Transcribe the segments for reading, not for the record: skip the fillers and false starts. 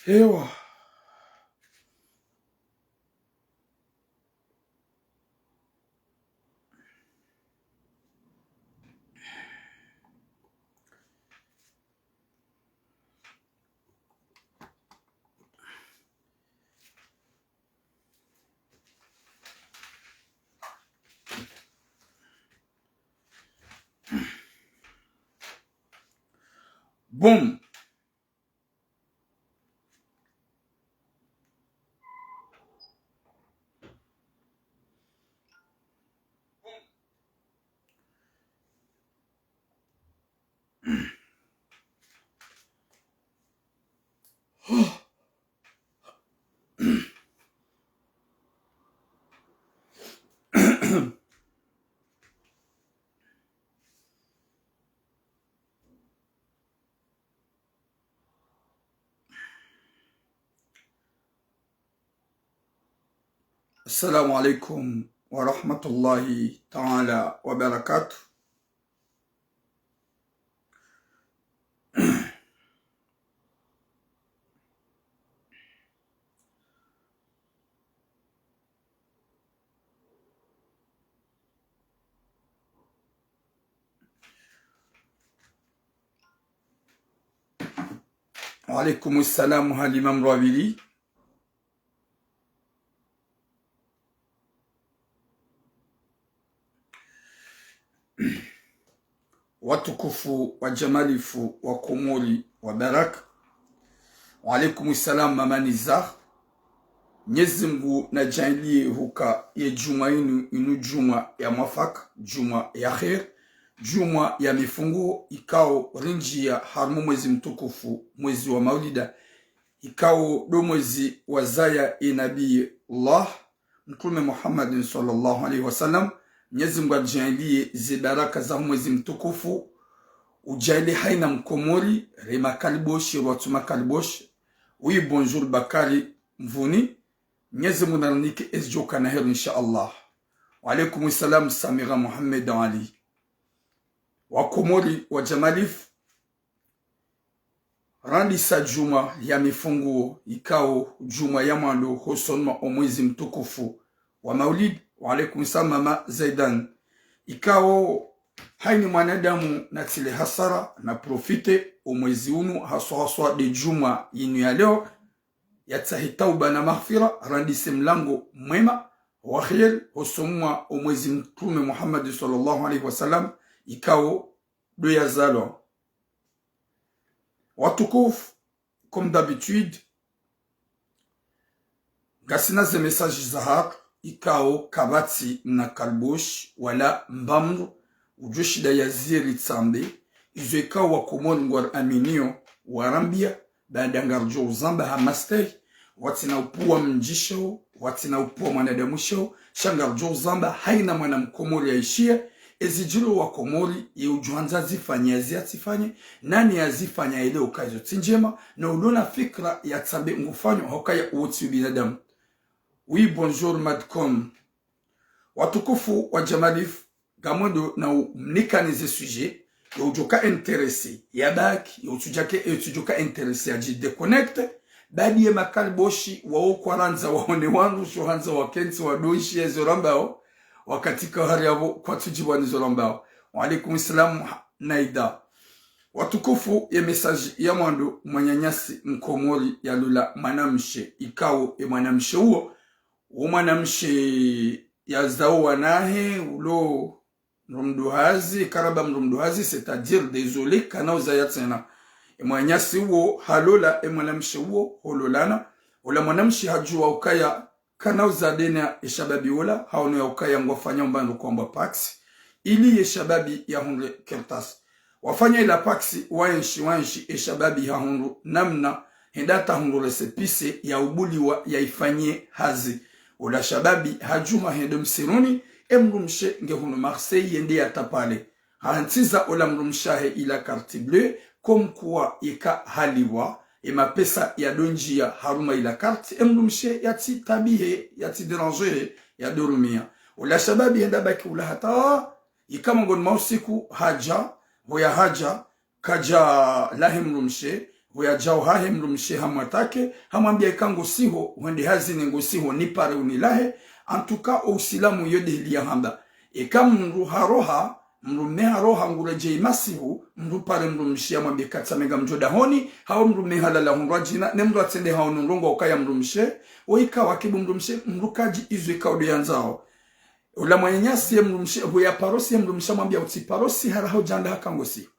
Ewa. Boum. Assalamu alaikum wa rahmatullahi ta'ala wa barakatuh. Wa alaikum assalam wa l'imam Rawili. Watukufu wa jamalifu wa Komori wa Barak. Wa alaikum assalam mama Nizar. Mwenyezi Mungu na jalie huka ye juma inu juma ya mwafaka, juma ya khair, juma ya mifungo, ikao rinji ya harmu mwezi mtukufu, mwezi wa maulida, ikao do mwezi wa zaya inabii Allah, Mtume Muhammad sallallahu alaihi wasallam. Mwenyezi Mungu ajalie zibaraka za mwezi mtukufu, ujalie haina mkomori, rema kaliboshi, watuma kaliboshi. Oui, bonjour Bakari Mvuni. Mwenyezi Mungu nanike ezjoka na heri insha Allah. Wa alaikum assalam Samira Muhammad Ali. Wa Komori wa Jamalif. Randi sa juma ya mifunguo, ikao juma ya mwando hosonma o mwezi mtukufu wa maulid. Wa alaikum assalam mama Zaidan. Ikao haini mwanadamu na tile hasara na profite o mwezi unu haswa de juma yinu ya leo. Yatahi tauba na maghfira, randise mlango mwema wa khair hosomwa o mwezi Mtume Muhammad sallallahu alaihi wasallam, ikao do ya zalo. Watukufu, comme d'habitude, gasina ze message zahar, ikao kabati na kalbosh, wala mbamru, ujoshida ya ziri tsambe, izo ikao wa Komori ngwar aminio, warambia, badangarjo uzamba hamastei, watina upua mjisho, watina upua mwanadamusho, shangarjo uzamba haina mwana mkomori ya ishia, ezijilo wa Komori ye ujuanza zifanya ya ziatifanye, nani ya zifanya ile ukazo tinjema, na ulona fikra ya tsambe ngufanyo hokaya uoti binadamu. Oui, bonjour Madcom. Watukufu wa Jamalif, gamondo na mnikanize sujet, ya ujoka interese, ya baki, ya utujoka interese, ya jideconnecte, badi ya makaliboshi, wao kwaranza waone wangu, shuhanza wakensi, wadoishi ya zorambao, wakatika hari yavo kwa tujibwani zorambao. Wa alaikum assalam Naida. Watukufu ya message ya mwando mwanyanyasi mkomori ya lula manamshe, ikao ya manamshe uo, umanamshe ya zao wanahe, ulo mrumduhazi, karaba mrumduhazi, c'est-à-dire désolé, kana uzayatsena. Mwanyasi uo halola, mwanamshe uo hololana, ula mwanamshe hajua ukaya, kana uzadena eshababi ula, haonu ya ukaya ngwafanya mbando kwa mba paksi, ili eshababi ya hundre kertas. Wafanya ila paksi, waenshi eshababi ya hundru, namna, hendata hundru resepise ya ubuli wa ya ifanye hazi. Ula shababi hajuma hendo msiruni, mrumshe nge hunu Marseille yende ya tapale. Hantiza ula mrumshahe ila carte bleue, kumkuwa ika haliwa, mapesa ya donji ya haruma ila carte, mrumshe yati tabihe, yati deranger, ya dorumia. Ula shababi henda baki ula hata, ikamangon mausiku haja, hoya haja, kaja lahi mrumshe, Huya jao hahe mrumshe hamwatake. Hamwambia ikango siho. Wende hazine ngo siho nipare unilahe. Antuka usilamu yode hilia hamba. Eka mru haroha. Mrume haroha ngureje imasihu. Mru pare mrumshe hamwambia katsamega mjoda honi. Hao mrume halala hunrajina. Ne mru atende hao nungongo ukaya mrumshe. Oika wakibu mrumshe. Mrukaji izu ikaudu yanzao. Ula mwenyasi ya mrumshe. Huya parosi ya mrumshe mwambia utiparosi haraho janda hakango siho.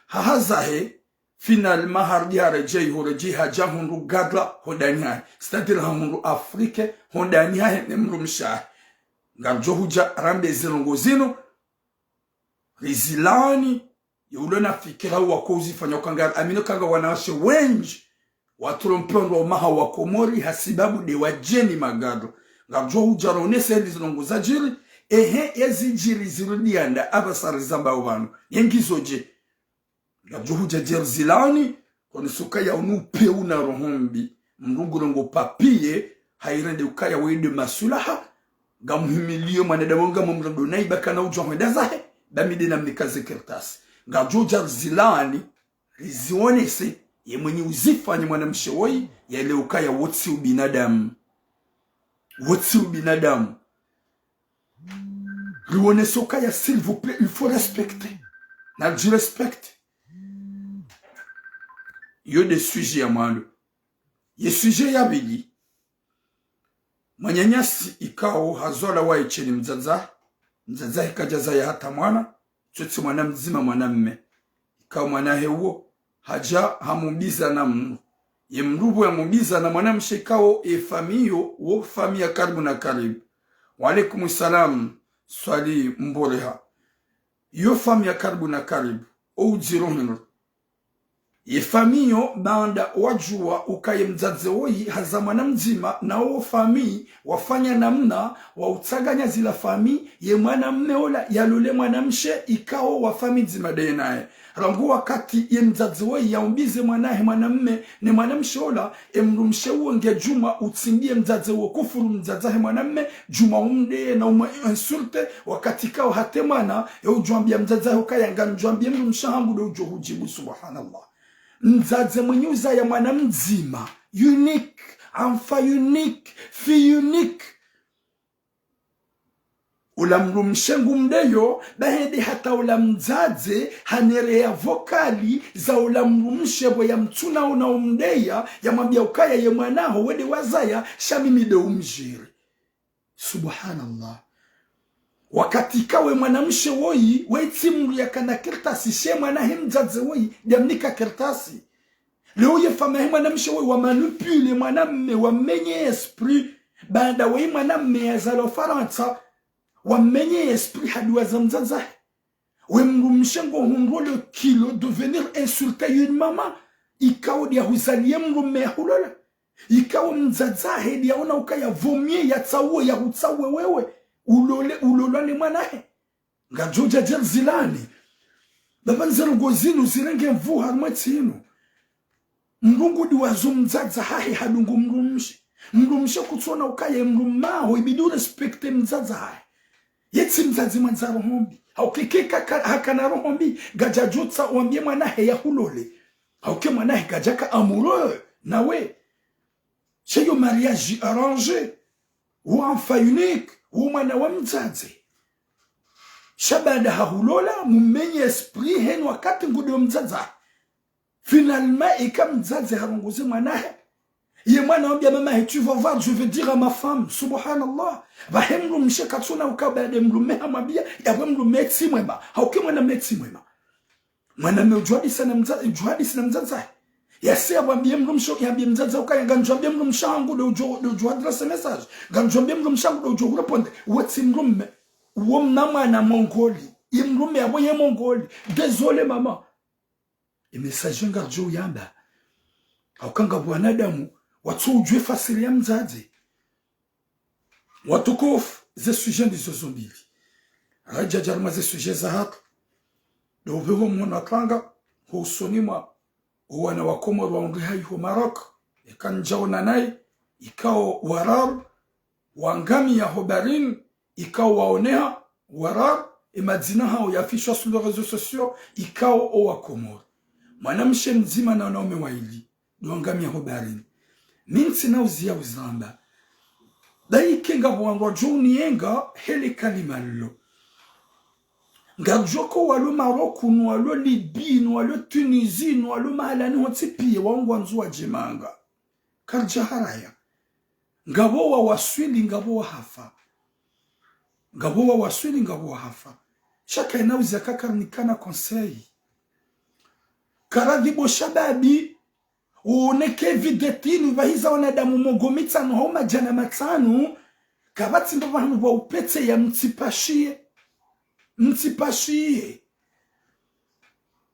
Hahazahe. Finalement hardi hareje horeje haja hundu gadla hodani hai. C'est-à-dire hundu Afrique hodani hai ne mrumsha. Ngamjo huja rambe zilongo zino. Rizilani. Yulona fikira wakozi fanyo kanga. Amino kanga wanawashe wenji. Waturompondo maha wakomori hasibabu de wajeni magado. Ngamjo huja ronese zilongo za jiri. Ezi jiri zirudianda. Abasari zamba uvanu. Yengizoje. Gajuhuja jerzilani kwa suka ya unupe una rohombi mrungu ngo papie hairende ukaya wende masulaha gamuhimilio manadamu ngamumrado naibaka na ujo hwendazahe damide na mikaze kertas gajuhuja jerzilani rizionese ye mwenye uzifanya mwanamshewoi ya ile ukaya wotsi ubinadamu rione soka ya s'il vous plaît il faut respecter na je respecte. Yo de sujet ya mwando. Ye sujet ya bili. Mwanyanyasi ikao hazola wa icheni mzaza. Mzaza hikajaza ya hata mwana. Chotsi mwana mzima mwana mme. Ikao mwana hewo. Haja hamubiza na mnu. Ye mrubu ya mubiza na mwana mshikao famiyo. Wo famia karibu na karibu. Wa alaikumu salam. Swali mboreha. Yo famia karibu na karibu. Ou jirohinu. Ye famiyo banda wajua ukaye mzaze woyi hazamana mzima na uo fami wafanya namna wa utaganya zila fami ye mwana mmeola yalule mwana mshe ikao wa fami mzima denae. Rangu wakati ye mzaze woyi ya umbize mwanahe mwana mme ne mwana msheola mrumshe uonge juma utsingie mzaze uo kufuru mzaze mwana mme juma umde na insulte wakati kao hate mwana ya ujuambia mzaze ukaya nga mjuambia mrumshe hangu de ujo hujibu subhanallah. Mzaze mwenye uza ya mwana mzima unique, amfa unique, fi unique. Ula mrumshengu mdeyo bahede hata ula mzaze hanere ya vokali za ula mrumshebo ya mtuna una umdeya ya mabia ukaya ya mwanaho wede wazaya shamimide umjiri. Subhanallah. Wakati kawe mwanamshe woyi weiti mru ya kana kertasi she mwanahe mzaze woyi diamnika kertasi leo ye fama he mwanamshe woyi wa manipule mwanamme wa menye esprit baada woyi mwanamme ya zalo faransa wa menye esprit haduwa za mzaze we mru mshengo humro le kilo de venir insulter une maman ikao dia huzalie mru mehulola ikao mzaze dia ona ukaya vomie ya tsawo ya hutsawe wewe ulolane mwanahe ngajuja jerzilani babanzero gozinu zirenge mvu harmatinu mrungu diwazo mzaza hahe hadungu mrumshe kutsona ukaye mrumaho ibidu respecte mzaza hahe yetsi mzazi manzaro hombi haukikeka hakana rohombi gajajutsa uambie mwanahe ya hulole hauke mwanahe gajaka amoureux nawe cheyo mariage arrangé ou enfant unique umwana wa mzaze shabada hahulola mumenye esprit hen wakati ngudo mzaza finalement ika mzaze harunguze mwanahe ye mwana wambia mama tu vas voir je vais dire à ma femme subhanallah bahemru mshekatsuna ukabade mrume amabia ya mrume tsimwema hauke mwana metsimwema mwana mejwadi sana mzaze jwadi sana mzaze yase abambie mrumsho yambie mzaza ukaya ganjambie mrumshangu do adresse message ganjambie mrumshangu do répondre what's mrumme wo mama na mongoli imrumme abo ye mongoli désolé maman et message ngarjo yamba akanga bwanadamu watu ujwe fasili ya mzazi watukufu ze sujet ndizo zombili raja jarma ze sujet za hatu do veho mwana kanga husonima wana wakomoro waungi haiho Maroc ikanjao nanai ikao warar wangami ya hobarin ikao waoneha warar imadzina hao yafishwa sur les réseaux sociaux ikao o wakomoro mwanamshe mzima na wanaume wawili duangamia hobarini minsi na uzia uzamba daike ngabo wangu juni yenga hele kalima lo ngajoko walo Maroku no walo Libye no walo Tunisie no walo mahalani hotipi wangu wanzua jemanga karjaharaya ngabo wa waswili ngabo wa hafa ngabo wa waswili ngabo wa hafa shaka inauza kakarnikana conseil karadibo shababi uoneke videtini vahiza wanadamu mogomita no homa jana matanu kabati ndo vanhu wa upete ya mtipashie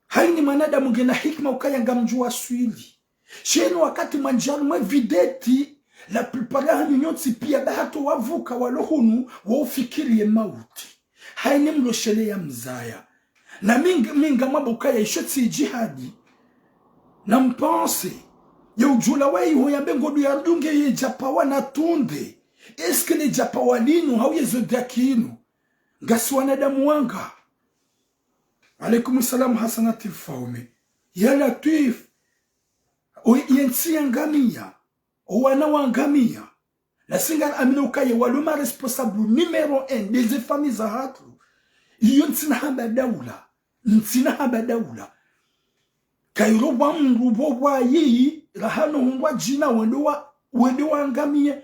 haini manadamu gena hikma ukayanga mjua swili shenu wakati manjanu mwe videti la plupart ya hanyu nyoti pia bahato wavuka walohunu wa ufikirie mauti haini mloshele ya mzaya na minga mabukaya ishoti jihadi na mpense ya ujula wei huyambe ngodu ya dunge ye japawa na tunde eske le japawa linu hau ye zodiakinu ngasi wanadamu wanga alaikum salam hasanati faume ya latif yensi yangamia wana wangamia la singa amino kaye waluma responsable numéro 1 des familles za hatu iyo ntina haba daula kairo wa mrubo wa yi rahano hungwa jina wende wangamia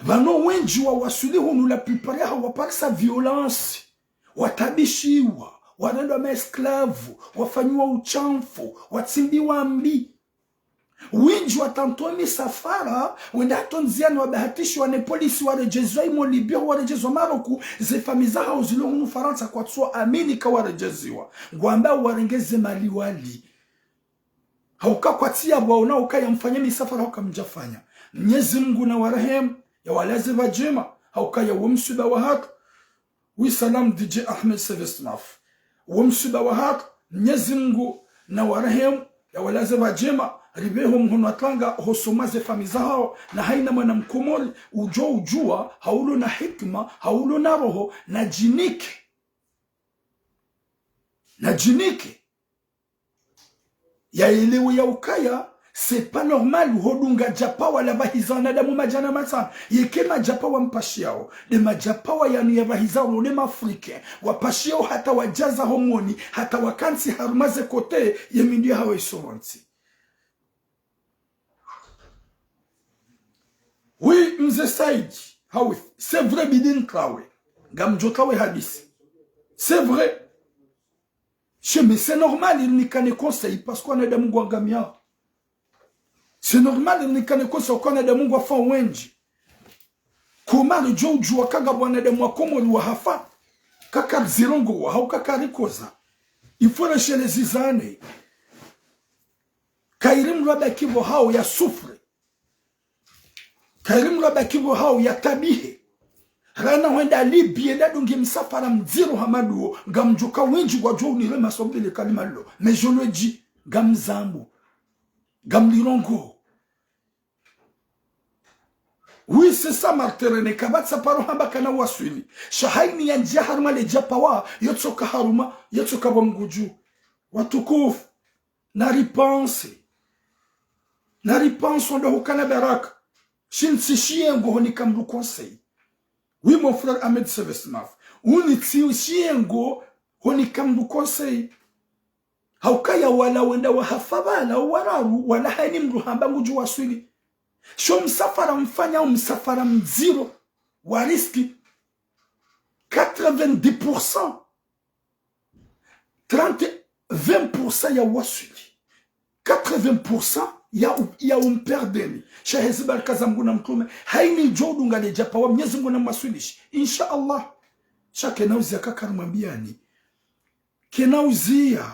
vano wenji wa wasuli hunu la plupart ya waparisa violence watabishiwa wanendo maesklavu wafanywa uchamfu watsimbiwa mbi winji watantoni safara wenda hatonziani wabahatishi wane polisi warejezwa imo Libya warejezwa Maroku ze famiza hao zilo hunu Faransa kwa tsuwa Amerika warejeziwa ngwamba warengeze maliwali hauka kwa tia waona ukaya mfanya misafara hauka mjafanya Mwenyezi Mungu na warehemu ya walaze vajema haukaya wumsuba wa hatu wisalam DJ Ahmed Sevestnaf wumsuba wa hatu Mwenyezi Mungu na warehemu ya walaze vajema ribeho mhono atanga hosomaze famiza hao na haina mwana mkomoli ujua haulo na hikma haulo na roho na jinike ya elewe ya ukaya c'est pas normal hodunga japawa la bahizana damu majana matana yeke majapawa mpashiao de majapawa yani ya bahizao le mafrike wapashiao hata wajaza homoni hata wakansi harumaze kote yemindia hawa isowansi. Oui, mze Saïdi, c'est vrai bidin klawe gamjokawe hadisi c'est vrai mais c'est normal il n'y kane conseil parce qu'on a de mungu angamia. C'est normal il n'y kane conseil qu'on a de mungu afa wenji. Kuma le jo ujua kaga bwana de mwakomo wa hafa kaka zirongo wa hau kaka rikoza il faut lâcher les izane kairim raba kibo hao ya sufre kairim raba kibo hao ya tabihe rana wenda Libye dadungi msafara mziro hamaduo gamjuka wenji kwa jo unile masombele kalima lo mais je le dis gamzambu gamlirongo. Oui, c'est ça, Marterene. Kabatsa paro hamba kana waswili. Shahaini ya njia haruma le japawa. Yotsoka haruma. Yotsoka bonguju. Watukufu. Naripense. Naripense ondo hukana baraka. Shinsi shiengo honika mdu conseil. Oui, mon frère Ahmed Sevestmaf. Unitsi shiengo honika mdu conseil. Haukaya wala wenda wahafabala wararu. Wala haini mdu hamba nguju waswili. Sho msafara mfanya msafara mziro wa riski 90% 20% ya wasuli 80% ya umperdeni shahezi barakaza Mungu na mtume haini jodu ngale japa wa Mwenyezi Mungu na maswilishi insha Allah shake nauzia kaka mwambiani kenauzia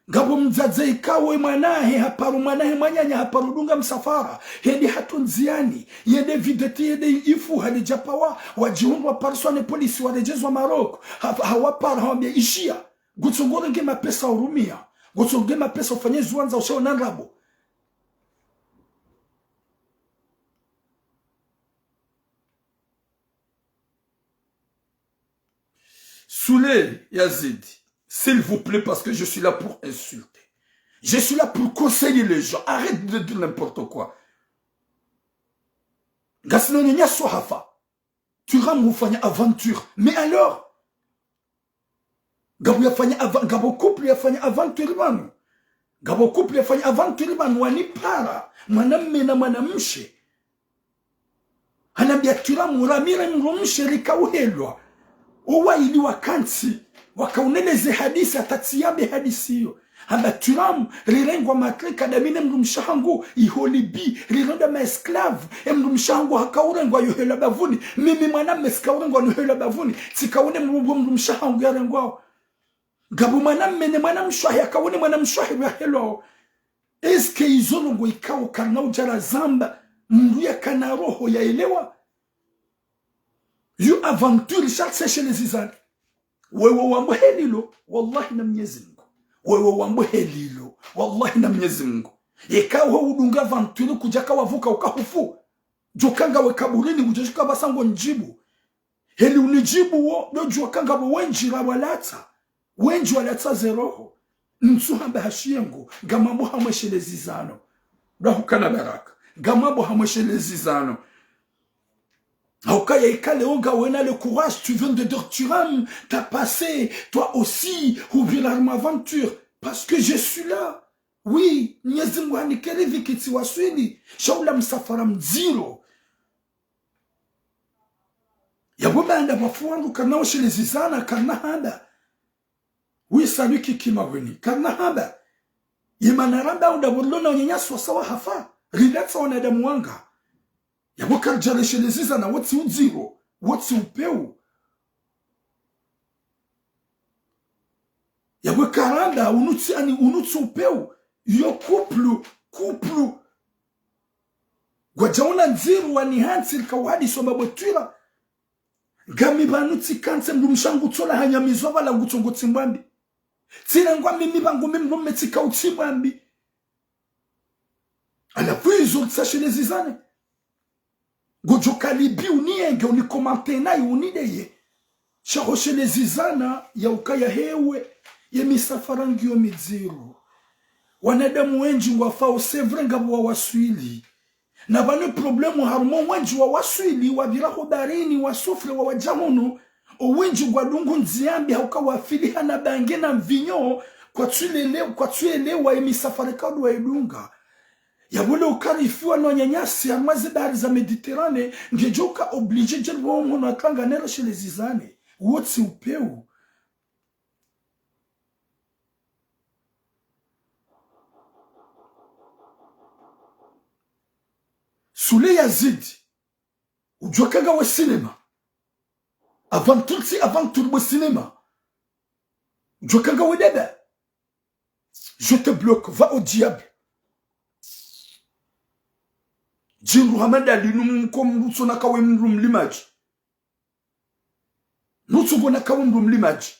ngabo mzaze ikawe mwanahe haparu mwanahe mwanyanya haparu dunga msafara hedi hatunziani yede videti yede ifu hadi japawa wajiundwa parsone polisi warejezwa Maroko hawapara hawambia ishia gutsongore nge mapesa urumia gutsongore mapesa ufanye zuanza useo nanrabo Soule Yazidi S'il vous plaît, parce que je suis là pour insulter. Je suis là pour conseiller les gens. Arrête de dire n'importe quoi. Gasinonya Sohafa. Tu ram fanya aventure. Mais alors, Gabo couple yafanya aventure manu. Gabo couple yafanya aventure manu wanipara. Mwanamme na mwanamshe. Anambia turamu ramira mrumshe likauhelwa. Owa ili wakansi. Wakauneneze hadisi atatsiyabe hadisi hiyo. Hamba turamu rirengwa matrika damine mrumshangu iholibi rironda maesklavu mrumshangu hakaurengwa yuhela bavuni mimi mwanamme sikaurengwa yuhela bavuni sikaune mrumshangu yarengwao gabu mwanamme ne mwanamshahi akaune mwanamshahi yahelo eske izolongo ikao kana ujara zamba mruya kana roho yaelewa yu aventure sharse chez les izani wewe wambuhelilo wallahi na Mwenyezi Mungu wewe wambuhelilo wallahi na Mwenyezi Mungu ikawa udunga aventure kujaka wavuka ukahufu jokanga we kaburini ujashika basango njibu heli unijibu wo dojo kanga wenji la walata wenji walata zeroho nsuhamba hashiyengo gamambo hamweshelezizano rahukana baraka gamambo hamweshelezizano Aukaya ikale onga wena le courage, tu viens de dire Turam, t'as passé, toi aussi, ouvrir l'arme aventure, parce que je suis là. Oui, Nyezimwa nikele vikiti waswini, shaula msafara mziro. Yaboma anda wafuangu kanao shele zizana kanahanda. Oui, salut kikima weni, kanahanda. Yemanaranda unda wulona unyanyaswa sawa hafa, rilatsa wanada mwanga. Yaboka jaleshelezeza na wotsi uziro, wotsi upeu. Yaboka randa unutsi upeu. Yo couple. Gwajaona nziru wani hansi kawadi soba botwila. Gami banutsi kanse mdumshangu tsola hanyamizwa wala gutongo tsimbambi. Tsina ngwa mimi bangu mimi mmetsi kautsimbambi. Ala puizo tsashelezizane. Gojo kalibi unienge unikomante na unideye. Shahoshe lezizana ya ukaya hewe ye misafarangi yo midziru. Wanadamu wenji wafao sevre ngabu wa waswili. Na bane problemu harumo wenji wa waswili wabira hodarini wasufre wa wajamono. O wenji gwadungu nziambi hauka wafili hana bange na mvinyo kwa tuelele wa ye misafarekadu wa edunga. Yabule ukarifiwa no nyanyasi ya mazi bahari za Mediterane ngejoka oblige jelwa mwono atanga nera shele zizane wotsi upeu Sule Yazidi ujwakaga wa cinema avant tout le cinéma ujwakaga wa dada je te bloque va au diable Jingu hamada linum kom nutso nakawe mrum limaji. Nutso bona kawe mrum limaji.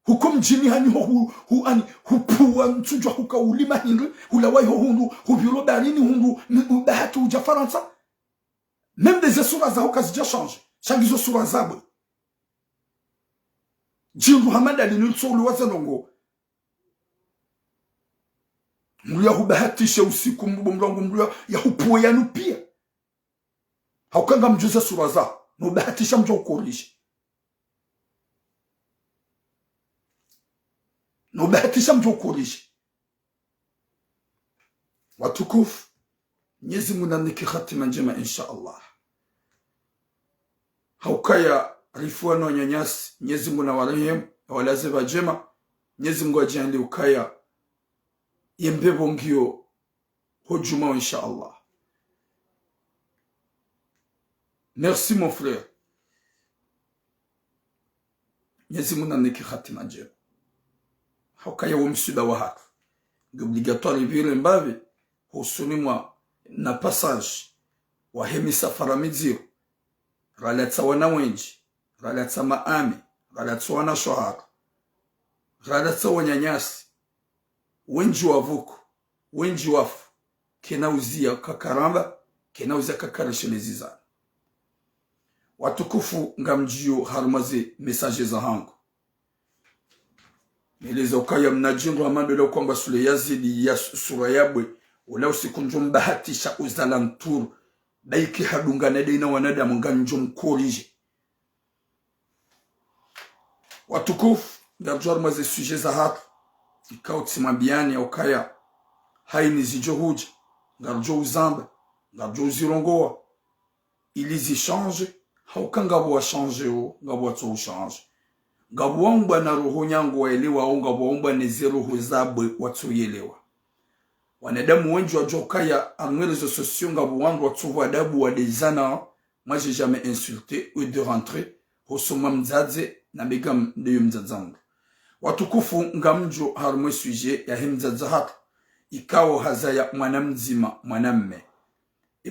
Hukom jini hani hupuwa ntujwa huka ulima hindu hulawai hundu hubiro barini hundu bahatu uja Faransa. Même des sura za huka zija change. Changizo sura zabwe. Jingu hamada linutso uluwaza nongo. Mluya hubahatisha usiku mbomlangu mluya ya hupuwe yanu pia. Haukanga mjuza sura za. Nubahatisha mjo ukorishi. Nubahatisha mjo ukorishi. Watukufu. Mwenyezi Mungu anike khatima njema insha Allah. Haukaya rifua no nyanyasi. Mwenyezi Mungu na warehemu. Walazeba jema. Mwenyezi Mungu ajiande ukaya. Yembebo ngio hojuma insha Allah. Merci mon frère. Mwenyezi Mungu anike khatima njema. Haukaya wumsuda wa haki. Obligatoire vile mbavi husunimwa na passage wa hemi safara mizio. Ralatsa wana wenji, ralatsa maami, ralatsa wana shohara, ralatsa wanyanyasi, wenji wavuku, wenji wafu, kena uzia kakaramba, kena uzia kakarashelezizana. Watukufu ngamjio harumaze mesaje za hangu. Meleza ukaya mnajindu amandole kwamba sule Yazidi ya sura yabwe ula usikunjo mbahatisha uzalanturu daiki hadungane deina wanadamu nganjo mkorije. Watukufu ngarjwar maze suje za hatu ikao tsimambiani ya ukaya haini zijo huja ngarjo uzamba ngarjo uzirongoa ili zi change hauka ngabo wa change o ngabo wa tso change ngabo wangba na roho nyangu waelewa au ngabo wangba ne zero huzabwe watu yelewa. Wanadamu wengi wa jokaya anwelezo sosio ngabo wangu watu wadabu wa dezana. Moi j'ai jamais insulté ou de rentrer hosoma mzaze na begam de mzazangu. Watukufu ngamjo harumwe suje ya himzaza hatu ikawo hazaya mwanamzima mwanamme.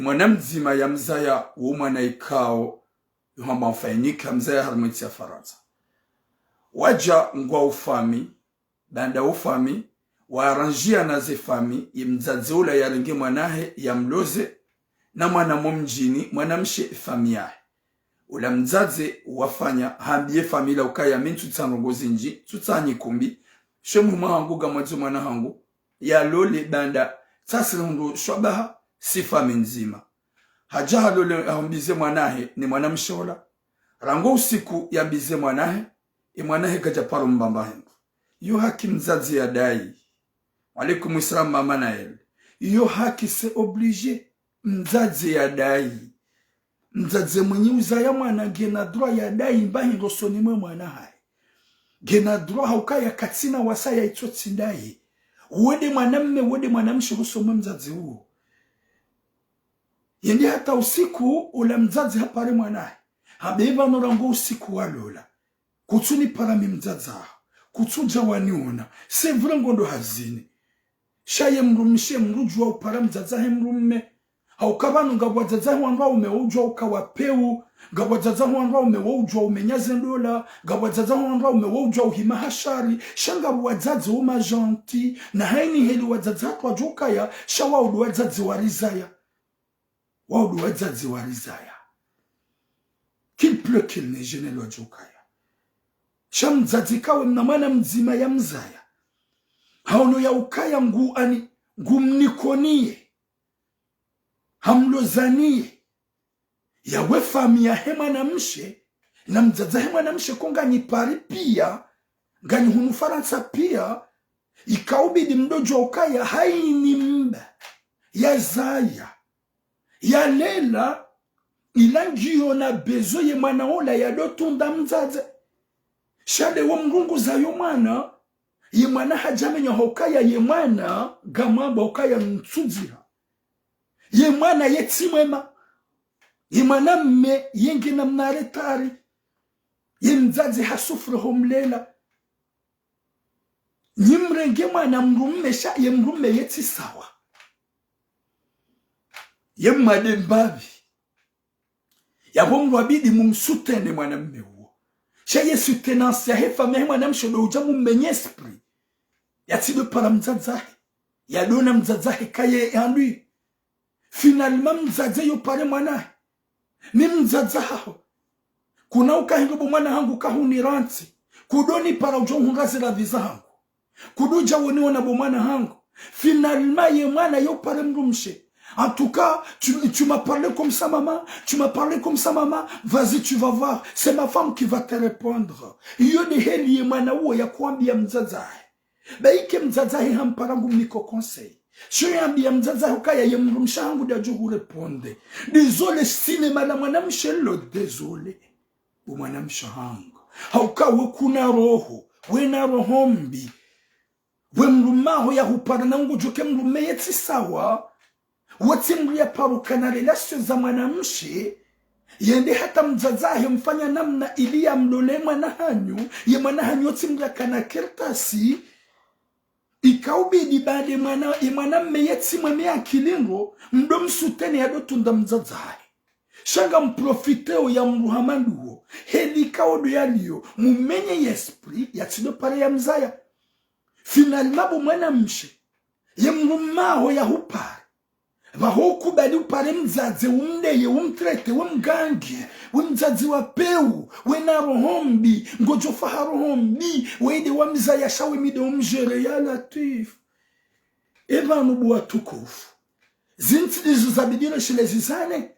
Mwanamzima ya mzaya umwana ikawo yuhamba mfainika mzaya harumwe tia faraza. Waja ngwa ufami, banda ufami, waranjia na ze fami, imzaze ula ya rengi mwanahe ya mloze na mwana mumjini mwanamshe fami yahe. Ula mzaze wafanya hambiye famila ukaya mintu tsanongozi nji tutsanyi kumbi shemu mahangu gamwadzo mwana hangu ya lole banda tsasirundo shwabaha si fami nzima hajaha lole hambize mwanahe ni mwanamshola rango usiku ya bize mwanahe mwanahe kaja paro mbamba hengu yo haki mzaze ya dai walikum islam mama nael yo haki se oblige mzaze ya dai mzaze mwenye uzaya mwana gena droit ya dai mbahi ngosoni mwe mwana hai gena droit haukaya katsina wasaya itotsi ndai wode mwanamme wode mwanamshi gosomwe mzaze huo yendi hata usiku ula mzaze hapare mwana hai habeba norango usiku walola kutsuni parami mzaza kutsuja waniona sevre ngondo hazini shaye mrumishe mrujwa upara mzaza he mrumme haukabanu ngabwazaza wanwa umeujwa ukawapeu ngabwazaza wanwa umeujwa umenyaze ndola ngabwazaza wanwa umeujwa uhima hashari shanga wazazi uma janti na haini heli wazaza kwa jukaya shawa wazazi warizaya wazazi warizaya qu'il pleut qu'il neige ne lo jukaya shamzazi kawe mnamana mzima ya mzaya haono ya ukaya ngumnikonie hamlozanie ya wefami ya hema na mshe na mzaza hema na mshe konga nipari pia ngani hunu Faransa pia ikaubidi mdojo ukaya haini mba ya zaya ya lela ilangiyo na bezo ye manaola ya dotunda mzaze shade wa mrungu za yomana ye mwana hajamenya hokaya ye mwana gamamba hokaya ntsuzira ye mwana yetsimwema ye mwana mme yengi na mnaretari ye mzazi hasufre homlela nyimrenge mwana mrumme sha ye mrumme yetsi sawa ye mmade mbabi ya bomru abidi mumsutene mwana mme huo sha ye soutenance ya hefa me mwana mshodo ujamu mmenye esprit ya tido para mzazahe ya dona mzazahe kaye yanui finalement mzaze yo pare mwana ni mzaza hao kuna ukahindubu mwana hangu kahuni ranti kudoni para ujo hungazi la viza hangu kuduja woni wana bo mwana hangu finalement ye mwana yo pare mrumshe. En tout cas, tu m'as parlé comme ça, maman. Tu m'as parlé comme ça, maman. Vas-y, tu vas voir. C'est ma femme qui va te répondre. Yo de heli ye mwana uo ya kuambia mzazahe. Ba ike mzazahe hamparangu mniko conseil. Shwe ambia mzazahe ukaya ye mrumsha hangu da juhu reponde. Désolé cinéma la mwanamshe lo. Désolé. Bu mwanamsha hangu. Hauka we kuna roho. We na rohombi. We mrumaho ya hupara na ngu juke mrume yeti sawa. Watimri ya paruka na relasyo za mwanamshe yende hata mzazahe mfanya namna ili ya mlole mwanahanyu ye mwanahanyu watimri ya kana kertasi ikaubidi bade mwanamme yeti mweme ya kilingo mdo msutene ya dotunda mzazahe shanga mprofiteo ya mruhamanduo heli kaodo ya liyo mumenye yespri ya tido pare ya mzaya finalmabu mwanamshe ye mrumaho ya hupare Bahoku bali upare mzazi umndeye umtrete umgangi umzazi wa peu wena rohombi ngojofa harohombi wede wamza yashawe mido umjere ya Latif. Eba nubu watukufu zinti dizu zabidilo shile zizane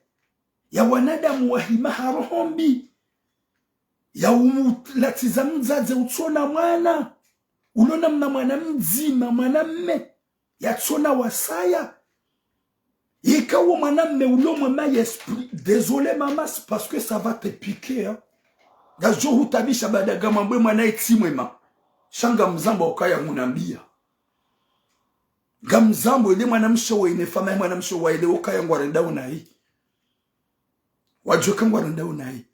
ya wanadamu wahima harohombi ya umulatiza mzazi utsona mwana ulona mna mwana mzima mwana mme ya tsona wasaya Ikawo mwanamme ulomwe ma esprit. Désolé maman, c'est parce que ça va te piquer. Hein? Gajo hutabisha badaga mambo mwana etimwema. Shanga mzambo okaya munambia. Gamzambo ile mwanamsho wa ine fama mwanamsho wa ile okaya ngwarenda unai. Wajoka ngwarenda unai.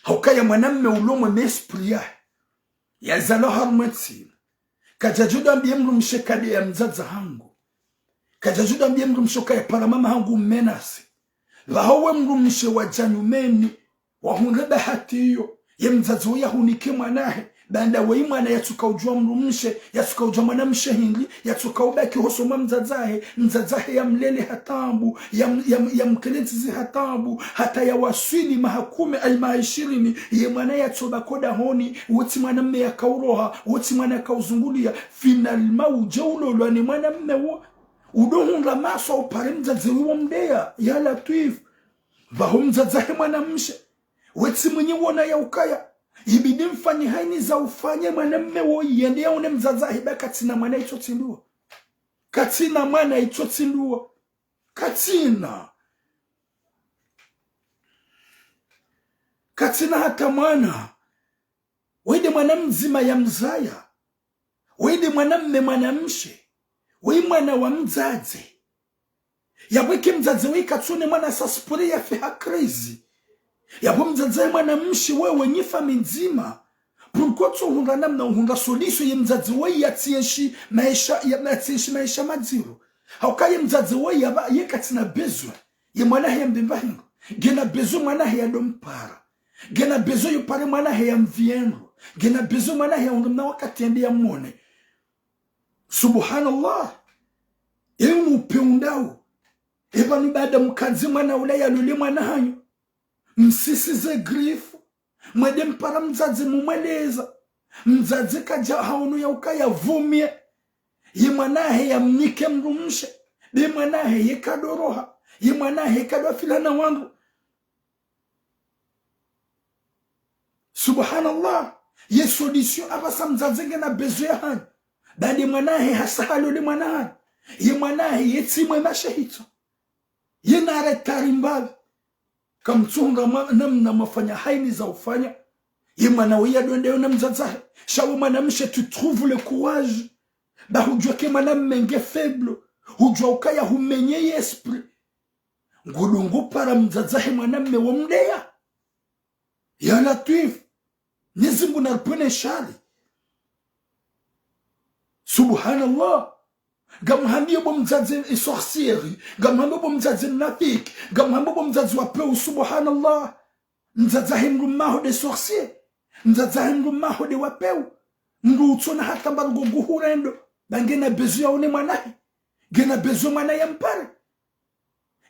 Okaya mwanamme ulomwe ma esprit ya zalo harmati. Kajajuda mbie mrumshe kade ya mzaza hangu. Kajajuda mbie mrumshoka ya para mama hangu menasi. Vahowe mrumshe wa janyumeni. Wahunreba hati iyo. Ye mzazo ya hunike mwanahe. Banda wa imwana yatuka ujua mrumshe. Yatuka ujua mwanamshe hindi. Yatuka ubaki hosoma mzazahe. Mzazahe ya mlele hatambu. Ya mkelentizi hatambu. Hata ya waswini mahakume ay maishirini. Ye mwana yatuba koda honi. Woti mwana mme ya kauroha. Woti mwana ya kauzungulia. Finalma ujaulolo ni mwana mme wa. Udohunga maso upare mzazi uwa mdeya ya Latif. Vaho mzazahe mwanamshe. Wetsi mwenye wona ya ukaya. Ibidi mfanyi haini za ufanye mwanamme wo yende ya une mzazahe ba katina mwana itotindua. Katina mwana itotindua. Katina. Katina hata mwana. Wede mwanamzima ya mzaya. Wede mwanamme mwanamshe. Wei mwana wa mzazi. Yabweke mzazi wei katsune mwana sasipure ya feha crazy. Yabwe mzazi mwana mshi wewe nyifa mzima. Pourquoi tu hunga namna hunga solution ye mzazi wei yatieshi maisha madziro. Haukaye mzazi wei yaba ye katina bezwe. Ye mwana ya mbimbahingo. Gena bezwe mwana ya dompara. Gena bezwe yupare mwana ya mvienro. Gena bezwe mwana ya ungamna wakati yende ya mwone. Subhanallah. Ewe upeundao. Eba nubada mkazi mwana ulaya lule mwana hanyo. Msisize grifu. Mwede mpara mzazi mumweleza. Mzazi kaja haunu ya ukaya vumie. Ye mwanahe ya mnike mrumshe. Ye mwanahe ye kadoroha. Ye mwanahe kadofilana wangu. Subhanallah. Ye solution abasa mzazi gena bezo ya hanyo. Badi mwanahe hasahalo li mwanahe. Ye mwanahe ye timwe mashahito. Ye nare tarimbavi. Kamtunga namna mafanya haini za ufanya. Ye mwanawe ya duendeo na mzazahe. Shawo mwanamshe tu trouve le courage. Ba hujua ke mwanamenge faible. Hujua ukaya humenye esprit. Ngulungu para mzazahe mwanamme wa mdeya. Ya Latif. Nizimbu narpune shari. Subhanallah. Gamhambia bo mzazi sorcieri. Gamhambia bo mzazi nafik. Gamhambia bo mzazi wapeu. Subhanallah. Mzazahe mrumaho de sorcier. Mzazahe mrumaho de wapeu. Mru utona hata mbarugo guhurendo. Bangena bezu ya une mwanahe. Gena bezu mwana ya mpare.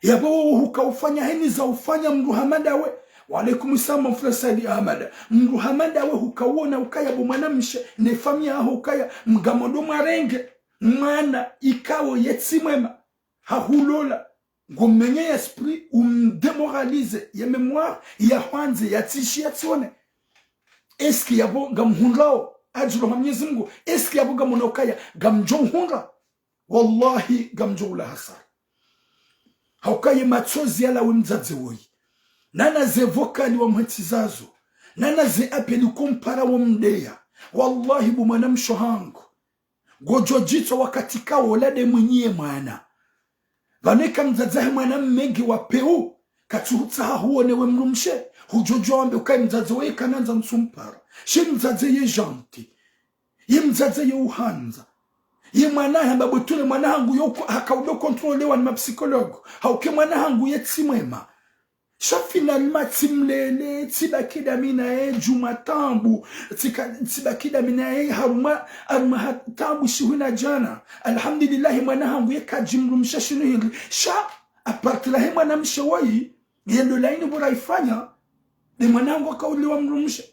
Yabo huka ufanya hini za ufanya mru hamada we. Walaikum salam mfula Saidi Ahmad. Mru hamada we huka uona ukaya bo mwanamshe. Nefamia aho ukaya mgamodo marenge. Mwana ikawo yetsimwema. Hahulola. Ngomenye esprit umdemoralize. Ya memoire ya hwanze ya tishi ya tione. Eski yabo gamhunrao. Ajilo Mwenyezi Mungu. Eski yabo gamonokaya gamjonhunra. Wallahi gamjoula hasar. Haukaye machozi yala wimzazi woi. Nana ze vokali wa mhetizazo. Nana ze apeli kumpara wa mdeya. Wallahi bumanamsho hangu. Gojo jito wakatika wolade mwenye mwana. Vaneka mzazahe mwana mmegi wa peu. Katuhuta huone we mrumshe. Hujojo wambe ukai mzazi we kananza msumpara. She mzazi ye janti. Ye mzazi ye uhanza. Ye mwanahe mbabutule mwanahangu yoko hakaudo kontrolewa ni mapsikologo. Hauke mwanahangu ye tsimwema. sha finalement timlele tibakida minae jumatambu tibakida minae haruma tambu shihuna jana alhamdulillah mwana hangu yakajimrumsha shinu hili sha apartila mwana mshawai yendo laini bora ifanya ni mwana hangu akauliwa mrumsha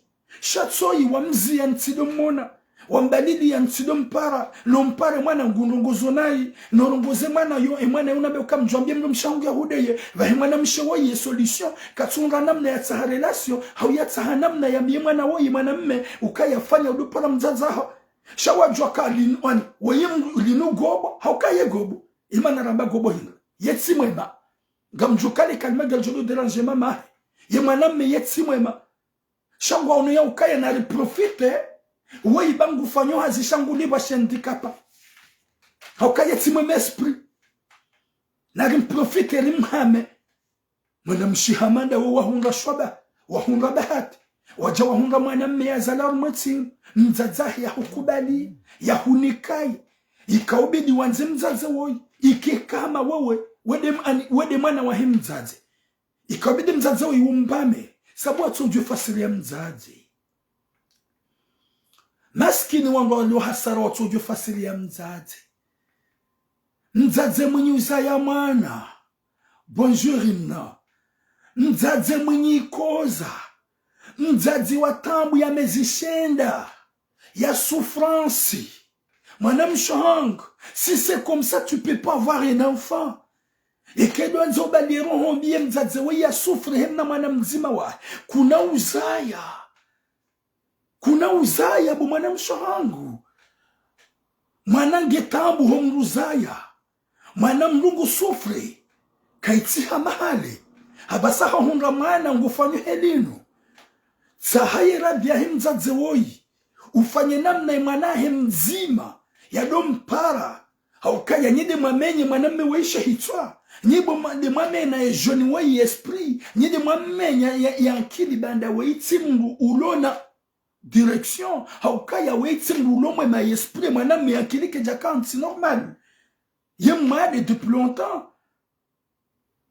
sha tsoi wa mzi ya ntido mona wambalidi ya ntido mpara lompare mwana ngundongozo nai norongoze mwana yo mwana unabe ukamjwambia mrumshangu ya hudeye vahe mwana mshawai solution katunga namna ya tsaha relasyon hau ya tsaha namna ya mye mwana woyi mwana mme ukayafanya udupara mzazaha shawajwa ka linwani weye linu gobo hau kaye gobo imana ramba gobo hinga yetsi mwema gamjukale kalima galjolo derangema mahe ye mwana mme yetsi mwema shangwa ono ya ukaya na reprofite wei bangu fanyo hazi shangu liba shendikapa haukaya timwe esprit na reprofite limhame mwana mshihamanda wa wahunga shwaba wahunga bahati waja wahunga mwana mme ya zalar mweti mzazahi ya hukubali ya hunikai ikaubidi wanze mzaze woi ikikama wewe wede mwana wahi mzaze ikaubidi mzaze woi umbame sabu atujwe fasiri ya mzazi maskini wangu walio hasara atujwe fasiri ya mzazi mzazi mwenye uzaya mwana bonjour imna mzazi mwenye ikoza mzazi wa tambu ya mezishenda ya souffrance mwana mshangu si c'est comme ça tu peux pas avoir un enfant Ikedo nzo baliro hombie mzaze we ya sufri hemna mwana mzima wa kuna uzaya bu mwana mshangu mwana ngetambu homruzaya mwana mlungu sufri kaitiha mahali habasaha hunga mwana ngufanyo helinu sahayira bia mzaze woi ufanye namna mwana mzima ya dompara haukaya nyide mamenye mwana mmeweisha hitwa Nibo de mwame na joni wa esprit ni de mwame ya akili banda wa itimru ulona direction haukaya wa itimru uloma ma esprit mwana me akili ke jakanti normal yemade depuis longtemps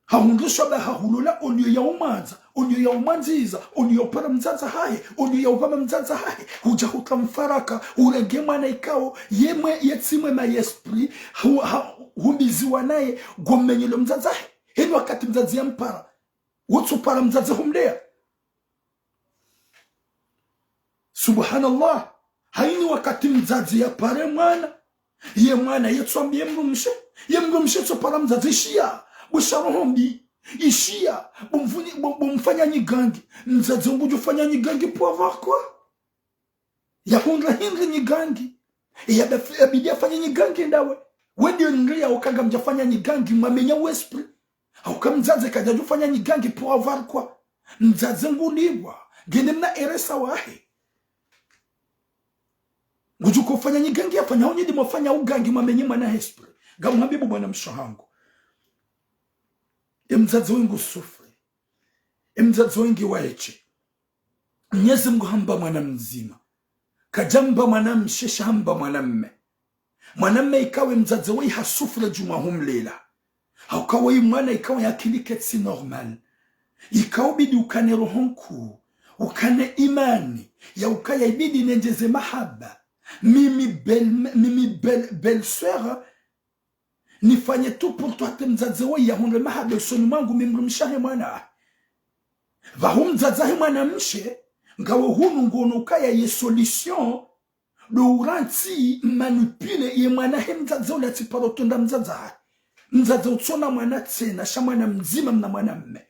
haundu shoba hahulola olio ya umanza olio ya umanziza olio para mzaza hai olio ya upama mzaza hai huja hutamfaraka urege mwana ikao yemwe yetimwe ma esprit humbiziwa naye gomenyelo mzaza heni wakati mzazi ya mpara wotu para mzazi humlea subhanallah haini wakati mzazi ya pare mwana ye mwana yetuambie mrumshe tu para mzazi shia busharohombi ishia bumfanya nyigangi mzazi ungu jufanya nyigangi pour avoir quoi ya hundra hindri nyigangi ya bidia fanya nyigangi ndawe Wende nria ukaga mjafanya nyigangi mwamenya wespri Hauka mzaze kaja jufanya nyigangi pour avoir quoi Mzaze nguliwa Gende mna eresa wahe Ngujuko ufanya nyigangi ya fanya Honyedi mwafanya ugangi mwamenye mwana espri Gamuhabibu mwana mshahangu Mzaze wengu sufri Mzaze wengi waeche Mnyezi mgu hamba mwana mzima Kajamba mwana mshesha hamba mwana mme Mwanamme ikawe mzaze wei hasufra juma humlela. Haukawa mwana ikawe akili ketsi normal. Ikawa bidi ukane rohonku. Ukane imani. Ya ukaya ibidi nenjeze mahaba. Mimi belle soeur. Nifanye tu pour toi te mzaze wei ya hunre mahaba. Soni mangu mimrumishahe mwana. Vahu mzazahe mwana mshe. Ngawe hunu ngono ukaya ye solution. Do uranti manipule ye mwana he mzaze ula tiparotonda mzaza mzaze utsona mwana tena sha mwana mzima mna mwana mme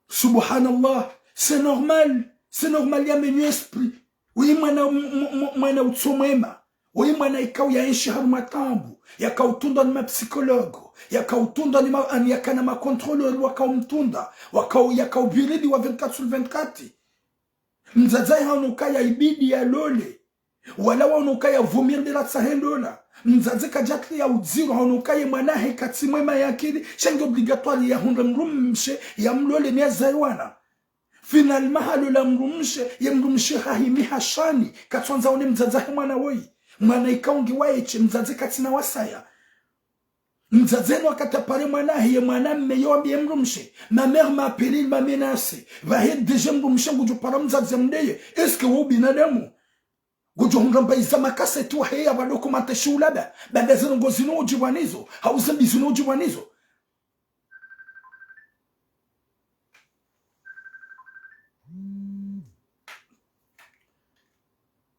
subhanallah c'est normal ya menu esprit oui mwana utsomema oui mwana ikau ya enshi harumatambu ya kautunda ni ma psychologo ya kautunda ni yakana ma contrôleur wakaumtunda ya kaubiridi wa 24/24 Mzazai haunukaya ibidi ya lole wala haunukaya vumir de la sahendola mzaze kajatli ya udziru haunukaya mwanahe katimwema ya akili shangi obligatoire ya hunre mrumshe ya mlole ni ya zaiwana final mahalo la mrumshe ya mrumshe hahimi hashani katwanza one mzazahe mwana woi mwana ikaungi waeche mzaze katina wasaya Mzazeno akatapare mwana hiye mwana mmeyo biye mrumshe. Ma mère m'a appelé, il m'a menacé. Va être déjà mrumshe ngujo para mzaze mdeye. Est-ce que vous binadamu? Ngujo hungramba izama kasetu heye abadoko mateshula ba. Bandazeno ngozino ujibanizo. Hauzambi zino ujibanizo.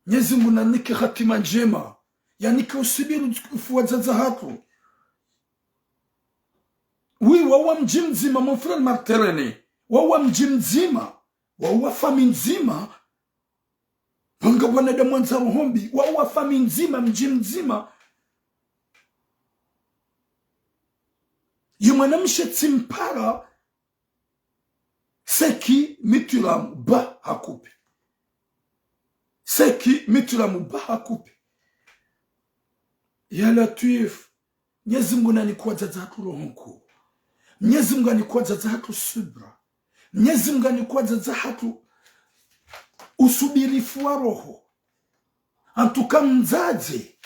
Mwenyezi Mungu anike hatima njema. Yanike usubiri ufuazaza hapo. Oui, wawa mji mzima, mon frère Martelene. Wawa mji mzima. Wawa fami nzima. Panga wana da mwanza ruhombi. Wawa fami nzima, mji mzima. Yumanamshe timpara. Seki mitulamu ba hakupi. Seki mitulamu ba hakupi. Ya Latif. Mwenyezi Mungu anikuwa zatu rohonku. Mwenyezi Mungu anikuwa zatu subra. Mwenyezi Mungu anikuwa zatu usubirifu wa roho. Antuka mzazi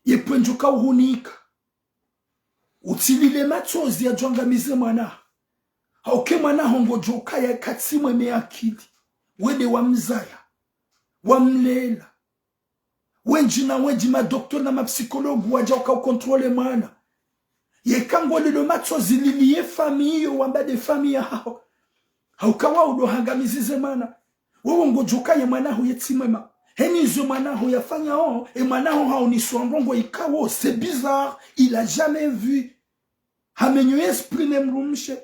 yepwenjuka uhunika. Utilile machozi ya jwangamize mwana. Hauke mwana hongojoka ya katsimwe meakili. Wede wa mzaya. Wa mlela. Wenji na wenji madoktor na mapsikologu waja waka ukontrole mwana. Yekango lilo machozi liliye famiyo wambade famiya hao. Haukawa udo hangamizize mana. Wewe ngojoka ya manahu yetimema. Heni zo manahu yafanya o. E manahu hao ni swambongo ikawo. C'est bizarre. Il a jamais vu. Hamenyo esprit ne mrumshe.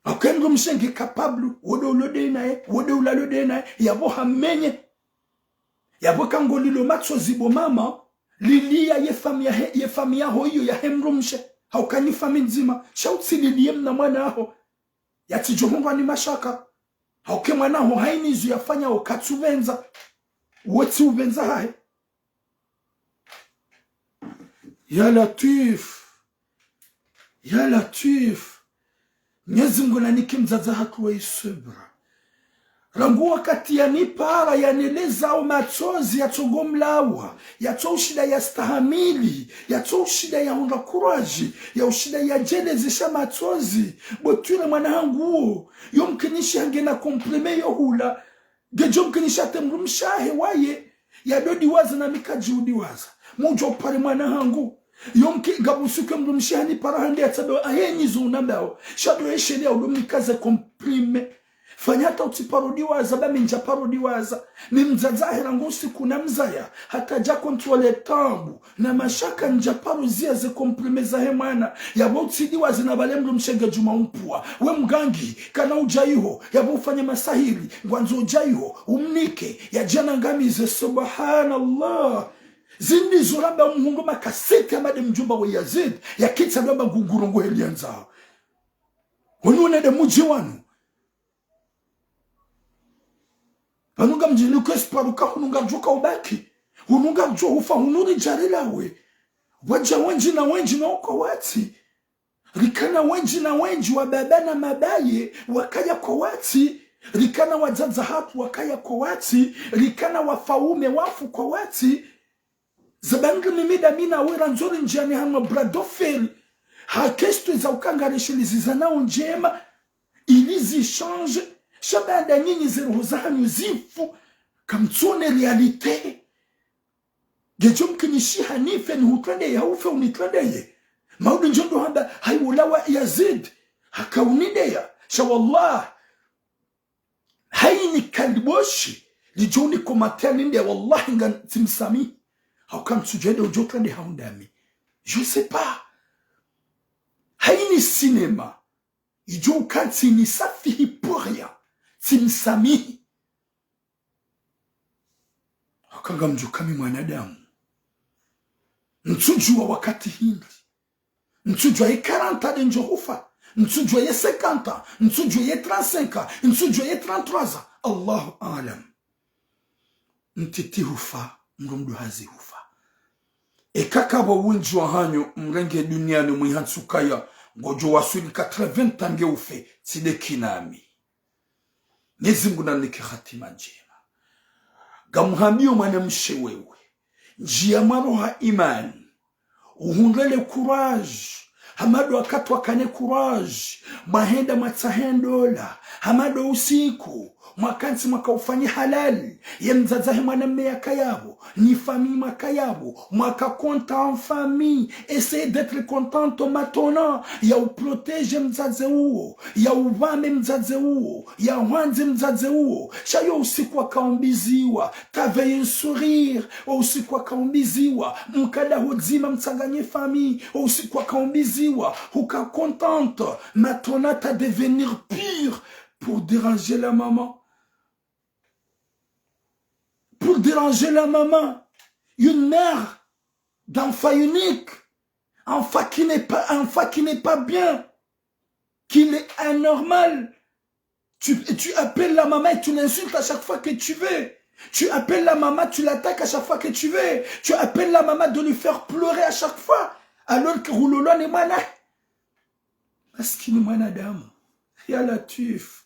Hauke mrumshe nge capable. Wode ulode nae. Wode ulalode nae. Yabo hamenye. Yabo kango lilo machozi bo mama. Lilia ye famia hoyo ya hemrumshe. Haukani fami nzima. Shauti lilie mna mwana aho. Yati johonga ni mashaka. Hauke mwana ho hainizu yafanya okatuvenza. Woti uvenza hai. Ya Latif. Ya Latif. Mwenyezi Mungu anike mzaza hakuwa isubra. Rangu wakati ya nipara ya neleza au machozi ya togomlawa, ya toshida ya stahamili, ya toshida ya honda kuraji, ya ushida ya jelezesha machozi, botule mwana hanguo, yomkinishi hangena komprime yohula, gejo mkinishi atemrumshahe waye, ya dodi waza na mikaji udiwaza, mujo pare mwana hangu, yomki gabusuke mrumshahe nipara hande ya tabe, ahenyi zunambao, shado eshele ya udomikaze komprime, fanyata utiparodiwaza ba minja parodiwaza ni mzazahira ngusi kuna mzaya hata ja kontrole tambu na mashaka nja parozia ze komprimeza hemana yabo utidiwaza na balemru mshenge juma umpua we mgangi kana ujaiho yabo ufanye masahiri ngwanzo ujaiho umnike ya jana ngamize subhanallah zindi zuramba mhungu makasete amade mjumba wa Yazid ya kitsa ndomba ngungurungu helianza wanune de muji wanu Hanunga mjini kwesparuka hununga joka ubaki. Hununga jo ufa hunuri jarilawe. Waja wenji na uko wati. Rikana wenji na wenji wababana mabaye wakaya kwa wati. Rikana wazaza hatu wakaya kwa wati. Rikana wafaume wafu kwa wati. Zabangu mimida mina wera nzuri njani hama bradoferi. Hakestu za ukangarishilizi zanao njema. Ilizi change. Shabanda nyinyi zeru zanyu zifu kamtsone realite gejom kinishi hanife ni hutrende ya ufe unitrende maudu njondo handa hayulawa Yazid hakaunide ya shawallah hayini kaliboshi lijoni komatani nde wallahi nga timsami haukam sujede ujotrende haundami je sais pas hayini cinema ijo kanti ni safihi pour rien Timsami. Hakanga mjukami mwanadamu. Ntujua wakati hindi. Ntujua ye 40 de njohufa. Ntujua ye 50. Ntujua ye 35. Ntujua ye 33. Allahu alam. Ntiti hufa. Mrumdu hazi hufa. Ekaka wa winji wa hanyo mrenge duniani mwihansukaya. Ngojo wasuli 80 tange ufe. Side kinami. Mwenyezi Mungu anike hatima njema. Gamuhamio mwanamshe wewe. Njia maroha imani. uhundele courage hamado wakati wakane courage mahenda matsahendola hamado usiku mwakansi mwaka ufanyi halali ye mzazahe mwanamme yakayabo ni famille makayabo mwaka content en famille essayez d'être contente maintenant ya uprotege mzaze uo ya uvame mzaze uo ya wanze mzaze uo shayo usiku wakaombiziwa taveye sourire usiku wakaombiziwa mkada huzima mtsanganye famille usiku wakaombiziwa huka contente maintenant ta devenir pire pour déranger la maman. Pour déranger la maman. Une mère d'enfant unique. Enfant qui n'est pas bien. Qu'il est anormal. Tu appelles la maman et tu l'insultes à chaque fois que tu veux. Tu appelles la maman, tu l'attaques à chaque fois que tu veux. Tu appelles la maman de lui faire pleurer à chaque fois. Alors que Roulolo n'est mana. Parce qu'il est mana d'âme. Ya Latif.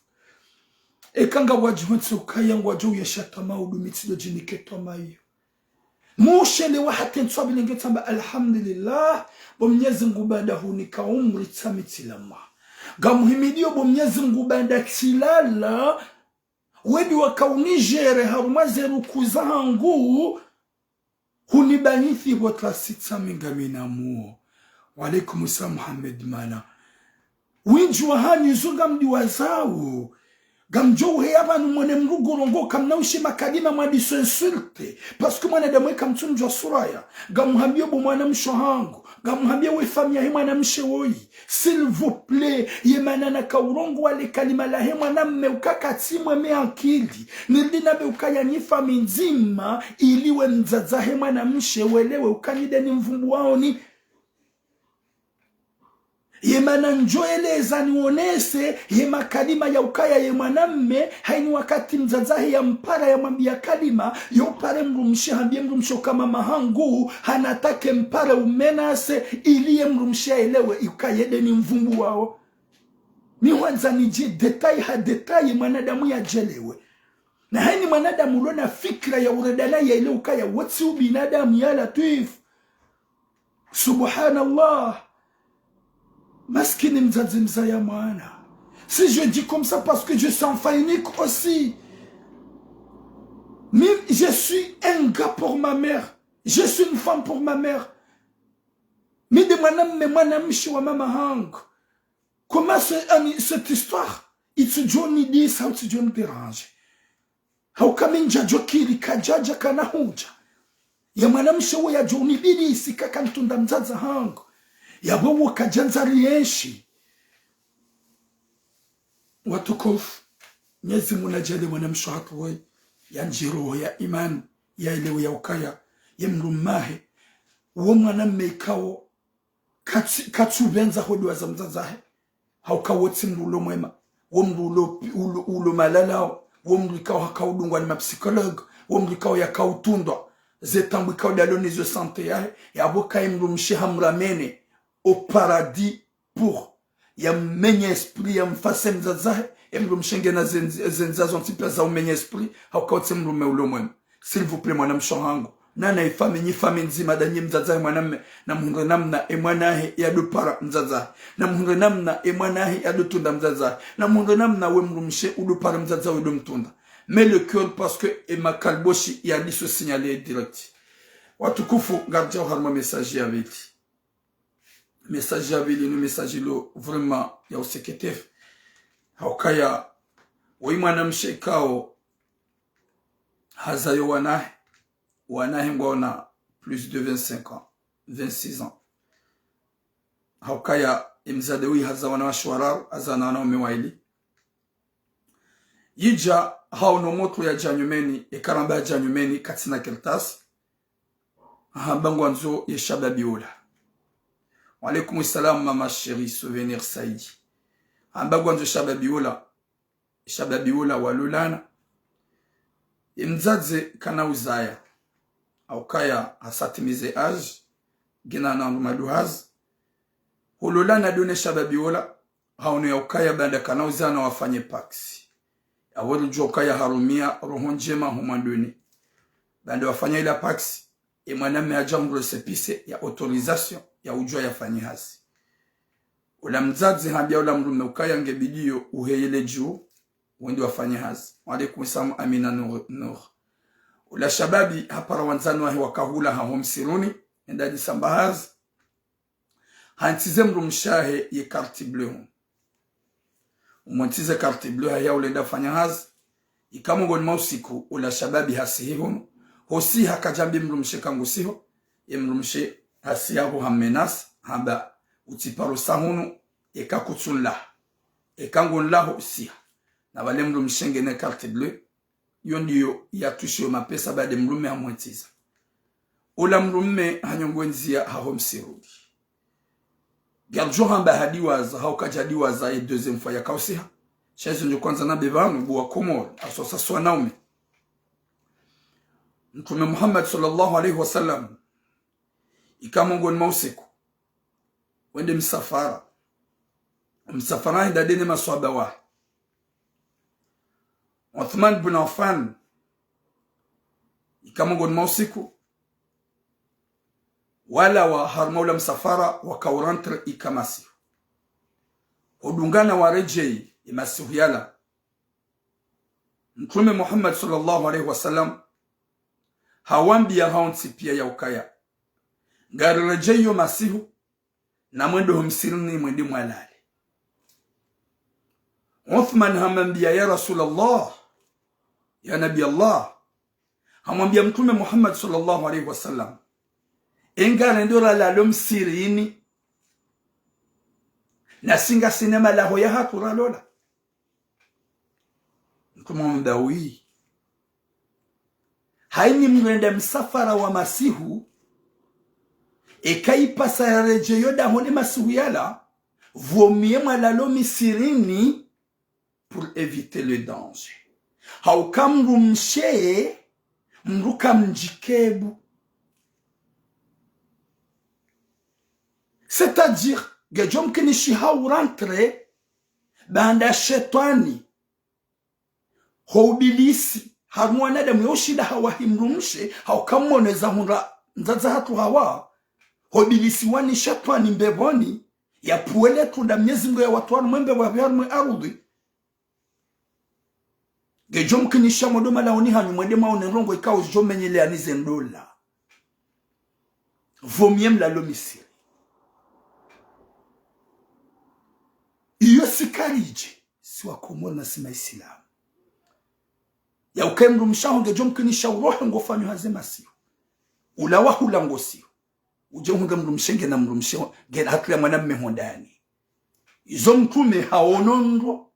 Ekanga wajiwansi ukaya wajou yashatama udumitido jiniketoma iyo. Mushele wa hatentswa bilengetsamba alhamdulillah bomnyezi ngubanda hunika umri tsamitsilama. Gamuhimidio bomnyezi ngubanda tsilala wedi wakaunijere harumazeru kuzangu hunibanithi watrasitsa mingamina muo. Wa alaikum salam Muhammad mana. Winji wa hani zunga mdi wazao. Gamjo heyaba numone mrugorongo kamna ushima kadima mwadiso insulte. Parce que mwana damwe kamtunjwa suraya. Gamuhambio bo mwana mshohangu. Gamuhambio we famia he mwana mshewoyi. S'il vous plaît, yemana na kaurongo wale kalima la he mwana mmeukakati mweme akili. Nildina be ukaya nifa minzima iliwe mzaza he mwana mshewelewe ukanide ni mvumbu wao ni yemana njoeleza niwonese yema kalima ya ukaya ye mwanamme haini wakati mzazahe ya mpara ya mwambia kalima yopare mrumshi hambie mrumsho kama mahangu hanatake mpara umenase iliye mrumshi elewe ukayede ni mvumbu wao miwanza nije detai ha detai mwanadamu ya jelewe na haini mwanadamu lona fikra ya uredana ya ile ukaya whatsi ubinadamu ya Latif subhanallah. Maskini mzazi mzaya mwana. Si je dis comme ça parce que je suis enfant unique aussi. Mais je suis un gars pour ma mère. Je suis une femme pour ma mère. Mais de manam shiwa mama hang. Comment cette histoire? It's Johnny dit ça ou John dérange. How come jokiri kajaja kana hunja. Ya manam shiwa ya Johnny bidi sikaka ntunda mzaza hang. Yabowo kajanza rienshi. Watukufu. Nyezi munajali wanamshuhatu wai. Ya njiroho ya imani. Ya ilewe ya ukaya. Ya mrumahe. Uwo mwana mmeikawo. Katsu benza hodi wa zamzazahe. Haukawotsi mrulo mwema. Uwo mrulo ulo malalao. Uwo mrikawo hakaudungwa ni mapsikolog. Uwo mrikawo ya kautundwa. Zetambu ikawo dalonizo sante yahe. Ya aboka imrumshi hamramene. Au paradis pour ya menye esprit ya mfase mzazahe emru mshenge na zenzazo ntiplaza umenye esprit haukautse mru meulo mwema. S'il vous plaît mwana mshohangu nana ifame nyi fame nzima danyi mzazahe mwanamme na mhundre namna emwanahe ya dupara mzazahe na mhundre namna emwanahe ya dutunda mzazahe na mhundre namna we mru mshe udupara mzazahe udu mtunda. Mais le cœur parce que ema kalboshi ya liso signalé direct. Watukufu gardia harma message ya viti. Message ya vili ni message lo vraiment ya useketef. Haukaya wimana mshekao hazayo wanahe ngona plus de 25 ans, 26 ans. Haukaya imzadewi hazawana wa shwararu hazana wana umewaili. Yija hao no moto ya janyumeni ekaramba ya janyumeni katina keltasi. Hambangu anzo ya shababiula. Wa alaikum salam mama chérie souvenir Saïdi. Hambangu anzo shababiula walulana. Imzaze kana uzaya. Haukaya hasatimize age. Gina na maduhaz. Hululana dune shababiula. Haunu ya ukaya banda kana uzaya na wafanye paksi. Awadu jokaya harumia rohonjema humanduni. Banda wafanya ila paksi. e mwanamme ajamru sepise ya autorisation ya ujua ya fanyi hazi. Ula mzazi hambia ula mrume ukaya ngebidio uheyele juu wendi wafanye hazi. Walaikum salam amina nur. Ula shababi hapara wanzani wahi wakahula hahom siruni enda jisamba hazi. Hantize mrumshahe ye carte bleue. Umontize carte bleue haya ulenda fanya hazi. Ikamungo ni mausiku ula shababi hasihi hunu. Hosi hakajambi mrumshe kangusiho. Ye mrumshe hasiyahu hammenas. Hamba utiparo sahunu. Eka kutsunla. Eka ngonlaho usiha. Na wale mrumshe ngene carte bleue. Yondiyo ya tushi yo mapesa bade mrume hamwetiza. Ula mrume hanyongwenzia hahomsirudi. Garjo hamba hadiwaza haukaja hadiwaza ye deuxième fois ya kausiha. Shezo njo kwanza na bevanu buwa komor asosa swa naume. Mtume Muhammad sallallahu alaihi wasallam ikamongo ni mausiku. Wende msafara. Msafara hinda dene maswaba wa. Uthman bin Affan ikamongo ni mausiku. Wala wa harmaula msafara wa kaurantre ikamasi. Udungana wa rejei imasihu yala. Mtume Muhammad sallallahu alaihi wasallam hawambi ya haunti pia ya ukaya. Ngari rejei yo masihu na mwendo humsirini mwende mwalale. Uthman hamambia ya Rasulallah, ya Nabi Allah, hamambia Mtume Muhammad sallallahu alaihi wasallam, engane ndora lalom sirini na singa sinema la hoya hatura lola. Mtume mdawi haini mwende msafara wa masihu ekaipasa ya reje yoda hone masihu yala vomie mwalalomi sirini pour éviter le danger. Haukamru mshee mruka mjikebu. C'est-à-dire, gejom kinishi haurantre banda shetani houbilisi harmwana damu yoshida hawahimrumshe haukamwoneza hunra nzaza hatu hawa houbilisi wani shetani mbeboni ya puele tunda miezi mgo ya watu wanu mwembe wa vyarmwe arudhi. Gejom kinisha modoma laoni hanyu mwende maone rongo ikao jomenyele anize ndola. Vomiem la lomisiri. Iyo sikarije. Siwa komoro na sima isilamu. Ya ukemru mshaho gejom kinisha urohe ngofanyu hazema siyo. Ulawa hula ngosiyo. Uje hunga mrumshenge na mrumsheho. Gena hatu ya mwanamme hondani. Izo mtume haonondro.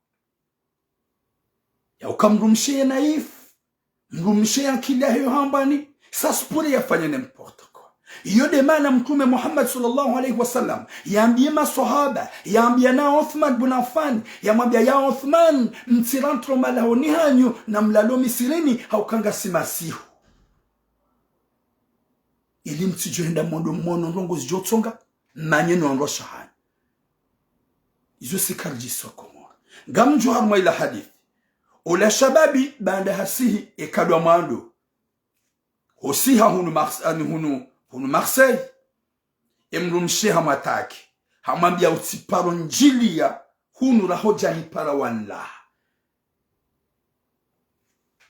Ya ukamrumshie naif. Mrumshie akili hiyo hambani. Sasipure yafanya n'importe quoi. Iyo demana Mtume Muhammad sallallahu alaihi wasallam yaambie maswahaba, yaambia na Uthman bin Affan, yaambia ya Uthman mtirantro malahoni hanyu na mlalomi sirini haukanga simasihu. Ili mtijoenda mondo mwono rongo zijotsonga manyeno ndo shahani. Izo sikarjiswa komora. Gamjo harma ila hadith. Ula shababi banda hasihi ekadwa mando. Hosiha hunu Marseille. Emrumshe hamataki. Hamambia utiparo njilia hunu rahoja hipara wanla.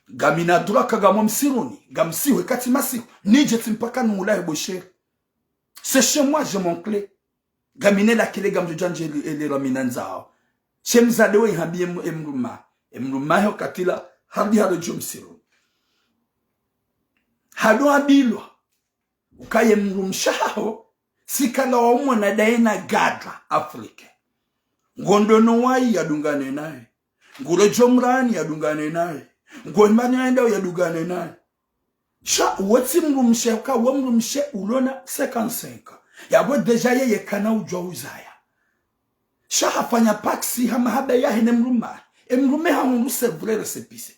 Gamina duraka gamomsironi. Gamsiwe kati masihu. Nije timpaka numulahe boshere. C'est chez moi j'ai mon clé. Gamine la kile gamjo janje ele raminanzao. Chemzadewe ihambi emruma. Emrumahe katila hadi hado jomsiro. Hado abilwa. Ukaye mrumshaho sikala wa umwa na daena gadra Afrika. Ngondo wai ya dungane nae. Nguro jomrani ya dungane nae. Ngomani aenda ya dungane nae. Sha wati mrumshe uka wa mrumshe ulona 55. Yabo deja ye kana ujwa uzaya. Sha hafanya paksi hama haba ya hene mruma. Emrume hangu sevre resepise.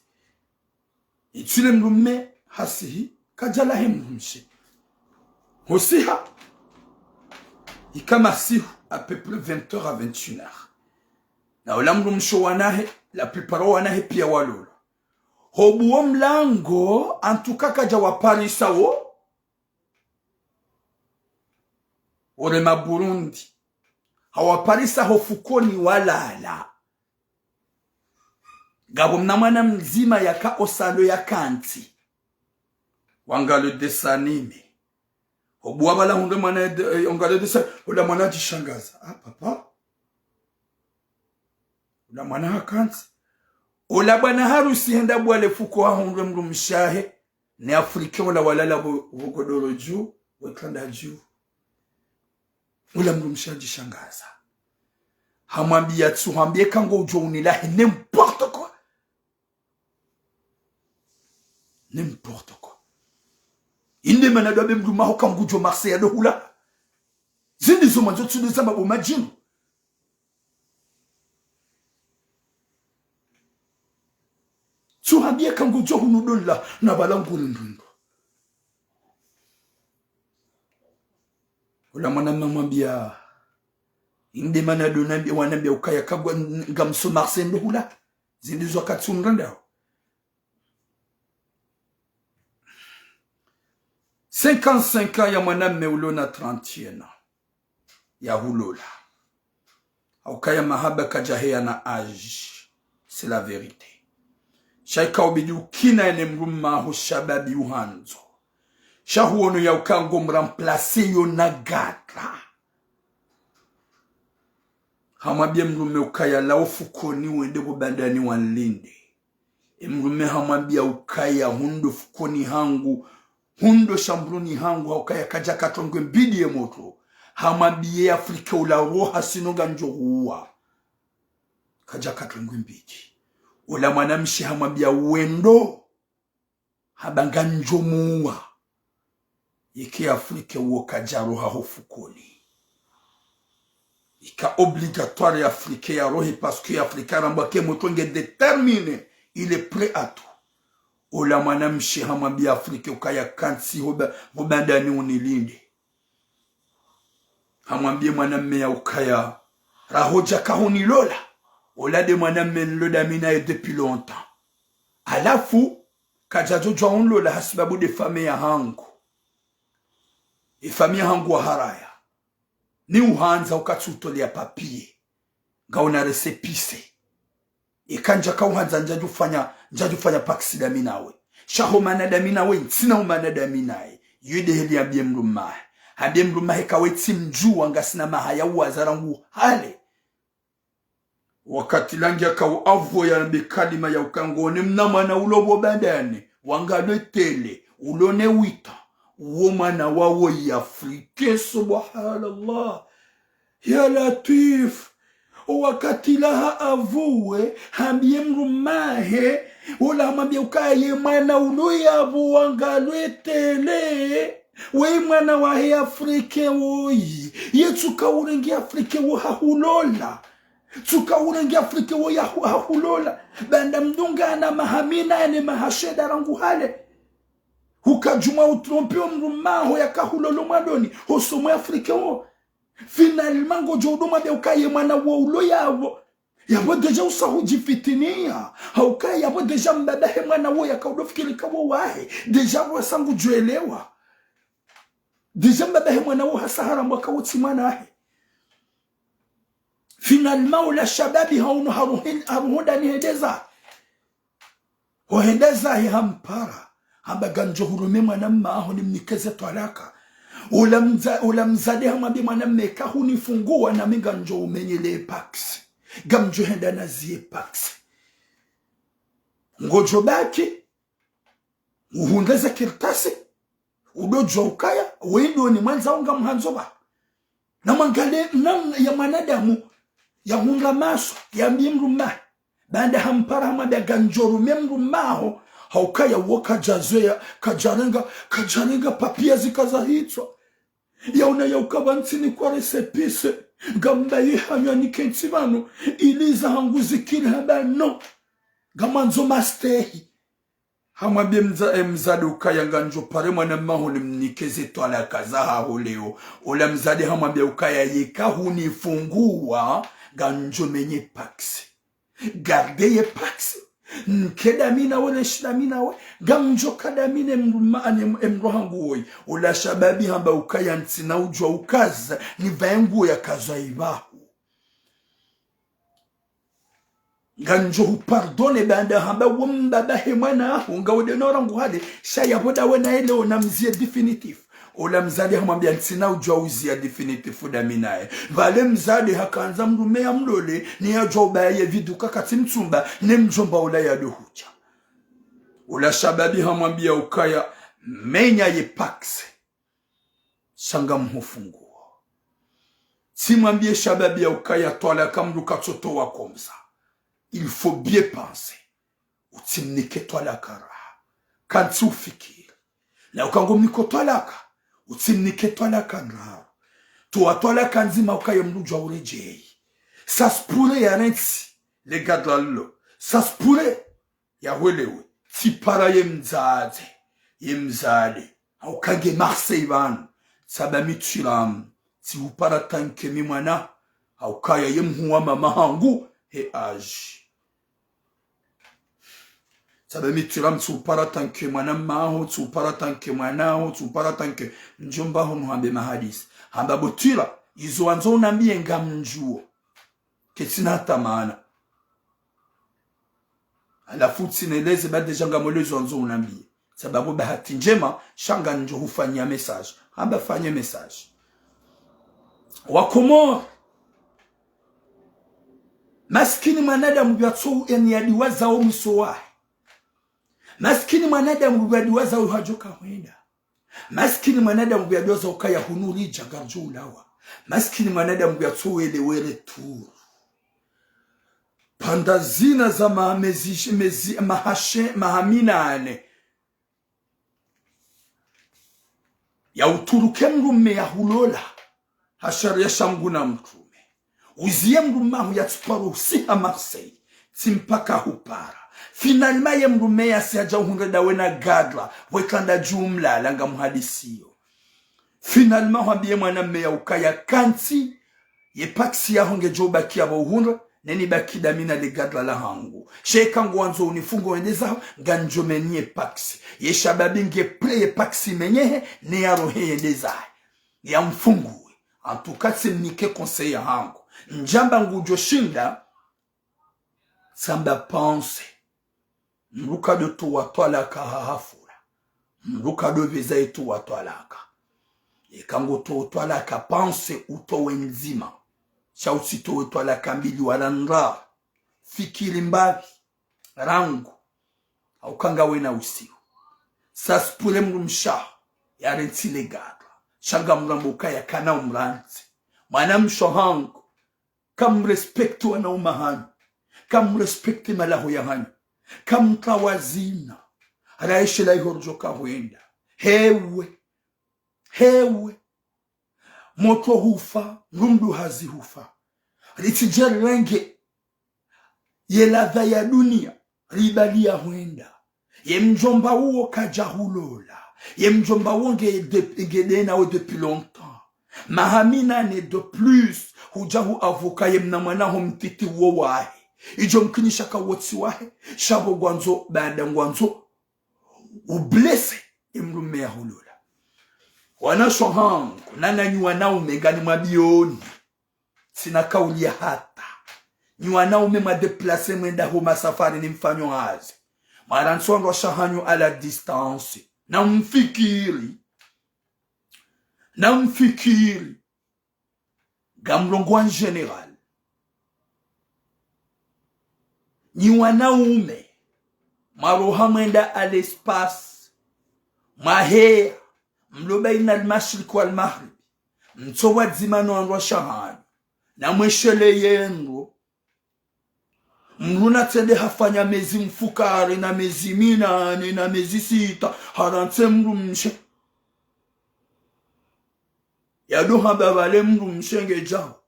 Itule mrume hasihi kajala hemrumshe. Hosiha ikamasihu à peu près 20h à 21h. Na olamrumsho wanahe la plupart wanahe pia walolo. Hobuo mlango antukaka jawa Paris sawo orema Burundi hawaparisa hofukoni walala gabo mnamwana mzima yaka osalo ya kanti wangalo desanime obuwa bala hunde mwana ongalo desa ola mwana jishangaza papa ola mwana hakanti ola bwana harusi henda bwale fuko wa hunde mndu mshahe ni Afrika wala walala vugodoro juu wekanda juu ola mndu mshahe jishangaza hamwambia tsuhambie kango ujo unilahe n'importe quoi n'importe quoi inde manado abe mndu maho kango ujo Marseille ado hula zindi zoma nzotu de zamba bomajinu tsuhambie kango ujo hunudola na balangu ndundu ola mwana mwambia inde manado nambi wanambia ukaya kagwa ngamso Marseille ndo hula zindi zo katsunranda 55 ans ya mwana meulona 30 ya hulola aukaya mahaba kajahea na âge c'est la vérité shaika obidi ukina ene mruma ho shababi uhanzo shahuono ya ukango mramplace yo na gata hamwambie mrume ukaya la ufukoni wende kubandani wanlinde mrume hamwambia ukaya hundo fukoni hangu hundo shambruni hangu ukaya kaja katongwe mbidi ye moto hamwambie Afrika ula roha sinonga njohuwa kaja katongwe mbidi ula mwanamshi hamwambia wendo habanga njomuwa yeke Afrika uo kaja roha hofukoni ika obligatoire Africain ya rohi parce que Africain rambake motonge déterminé il est prêt à tout ola mwanamshi hamwambia Afrika ukaya kansi hobandani unilinde hamwambie mwanamme ya ukaya rahoja kahuni lola ola de mwanamme loda mina depuis longtemps alafu kajajo jwa unlola hasibabu de famille ya hangu famille ya hangu wa haraya ni uhanza ukatutolea papie ngaona resepise ikanja ka uhanza njajufanya paksi da minawe shaho manada minawe sina umanada minae yude heli abie mrumahe habie mrumahe kawe timjua ngasina mahaya uwazarangu hale wakati langi ya kawo avo ya nabe kalima ya ukangone mnamana ulobo bandane wangalwe tele ulone wita womana wawo ya Afrika subhanallah ya latif wakati laha avuwe hambie mrumahe ula mambia ukaye mwana uloya avu wangalwe tele we mwana wahe Afrika woyi yetuka urengi Afrika wo hahulola tuka urengi Afrika wo ya hahulola banda mdunga na mahamina ene mahasheda rangu hale ukajuma utrompio mrumaho ya kahulolo mwadoni hosomo Afrika wo finalement ngojodo mabia ukaye mwana wo ulo yabo deja usahujifitinia haukaye yabo deja mbadahe mwana wo yakaudofikiri kawo wahe deja wasangu juelewa deja mbadahe mwana wo hasahara mwaka wotsi mwana ahe finalement ula shababi haunu haruhunda ni hedeza hohendeza hampara hamba ganjo hurume mwana mmaho ni mnikeze twalaka ula mzade hamabia mwana mmeka hunifungua na minganjo umenyele pax gamjo henda nazie pax ngojo baki uhundeza kirtasi udojo ukaya wendo ni mwanza unga mhanzoba na mangale ya manadamu ya hunga maso ya mruma banda hampara hamabia ganjo rume mrumaho haukaya woka jazoya kajarenga papia zikazahitwa yauna ya ukabantsini kwa resepise gamba yihamya nikensibano iliza hangu zikiri habano gamanzo mastehi hamwambie mzade ukaya nganjo pare mwana maho ni mnikeze twala kazaha holeo ola mzade hamwambie ukaya yeka hunifungua ganjo menye paksi garde ye paksi Kedamina wala shidamina we gamjo kadamine mrohangu we ula shababi hamba ukaya ntina ujwa ukaza ni vaengu ya kaza ibahu ganjo upardone banda hamba wambaba hemana ahu nga wade norangu hade shaya boda wena ele onamzie definitif ola mzadi hamambia ntina ujwa uzia definitif daminae vale mzadi hakanza mrumea mlole ni ya jobaye viduka kati mtumba ne mjomba ula ya dohuja ula shababi hamambia ukaya menya ye pakse shanga mhufunguo simambie shababi ya ukaya toala kamruka choto wa komza il faut bien penser utimnike toala kara kanti ufikiri na ukangomniko toala ka utimnike toala kanra tuwa toala kanzima ukaya mrujwa urejei ça se pourrait ya rensi les gars de l'allo ça se pourrait ya welewe ti para yemzade au kage Marseille ban sabami turam ti upara tanke mimwana au kaya yemhuwa mama hangu he age sabami turam ti upara tanke mwana maho ti upara tanke mwana ti upara tanke njomba hono hambe mahadis hamba botira izo anzo nambie ngamnjuo ketina tamana alafu tsineleze ba deja ngamolezo anzo unambie sababu bahati njema shanga njo hufanyia message hamba fanye message wakomor maskini mwanadamu byatso eniadiwaza omusowa maskini mwanadamu byadiwaza uhajoka kwenda maskini mwanadamu byadiwaza ukaya hunuri jagarjo ulawa maskini mwanadamu byatso elewere tu pandazina za mahaminane ya uturuke mrume ya hulola hasharia shanguna mtume uzie mrumahu ya tuparo siha Marseille timpaka hupara finalima ye mrume ya siaja uhunreda wena gadla wekanda jumla langa muhadisiyo finalima wabie mwana meya ukaya kanti ye paksi ya honge joba kia wa uhunre neni baki damina de gadla la hangu shekangu wanzo unifungo wendeza ganjo menye paksi ye shababi nge pleye paksi menyehe ne ya rohe yendeza ya mfungu antukatsi nike conseil ya hangu njamba ngujo shinda samba pense mruka do tuwa twalaka hahafura mruka do veza etu wa twalaka yekangu to twalaka pense uto wenzima shausito wetu ala kambili wala nra fikiri mbavi rangu au kanga wena usiu saspule mrumsha ya renti legado shanga mrambuka ya kana umranzi mwana mshohangu kam respektu wana umahani kam respekti malahu ya hani kam kawazina raishi la ihorjoka huenda hewe moto hufa ngumdu hazi hufa ritijeri renge ye ladha ya dunia ribalia huenda ye mjomba uo kajahulola ye mjomba uo ngedena we depuis longtemps mahamina ne de plus hujahu avoka ye mnamwanaho mtiti uo wahe ijo mkinisha kawotsi wahe shabo gwanzo baada ngwanzo ublese imrume ya hulola wana shohangu nana nyuwa naume gani mabioni sina kaulia hata nyuwa naume madeplase mwenda huma safari ni mfanyo hazi maransondo shahanyu ala distance na mfikiri gamrongo en general nyuwa naume maroha mwenda al espace mahea mloba ina al-mashriq wal-maghrib mtowa dzimano anwa shahani na mweshele yengo mruna tende hafanya mezi mfukare na mezi minane na mezi sita harante mrumshe yaduha babale mrumshe ngejao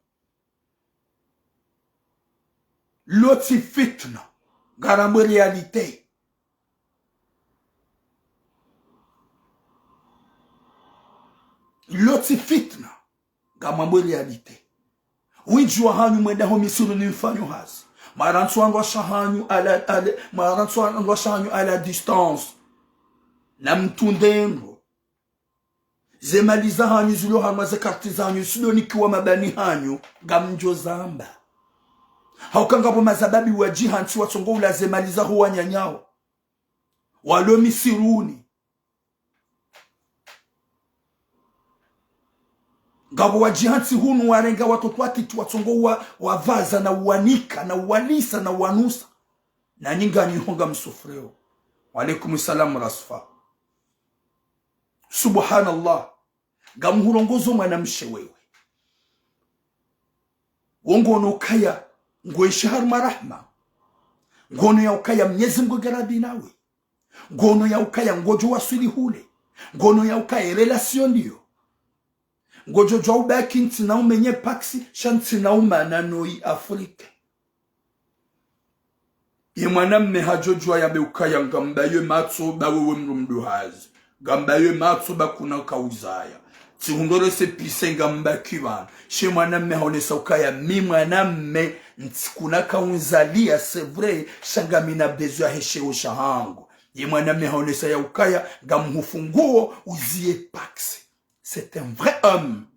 loti fitna garambo realite loti fitna gamambo realite winjwa hanyu mwenda ho misuru ni mfanyo hazi marantu andwa shahanyu à la distance na mtundendo zemaliza hanyu zulo hamaze karti zanyu sulo nikiwa mabani hanyu gamjo zamba haukangabo mazababi wajihanti watsongo ulazemaliza huwa nyanyao walomi siruni ngabo wajihanti hunu warenga watoto watitu watsongo wavaza na uwanika na uwalisa na uwanusa na nyinga nyihonga msufreo. Walaikum salam rasfa. Subhanallah. Gamuhurongozo mwanamshe wewe. Wongo kaya ngwe shahar marahma. Ngono ya ukaya Mwenyezi Mungu garabi nawe. Ngono ya ukaya ngojo wasuli hule. Ngono ya ukaya relation ndio. Ngojo jwa ubaki ntina umenye paksi shantina umananoi Afrika. Ye mwanamme hajojwa ya beukaya ngambaye matso bawewe mrumduhazi. Gambaye matso bakuna kauzaya. Tihundore se pise ngamba kivan. She mwanamme haonesa ukaya mi mwanamme ntikuna kaunzalia c'est vrai shangamina bezo ya heshe ushahangu. Ye mwanamme haonesa ya ukaya gamuhufunguo uzie paksi. C'est un vrai homme.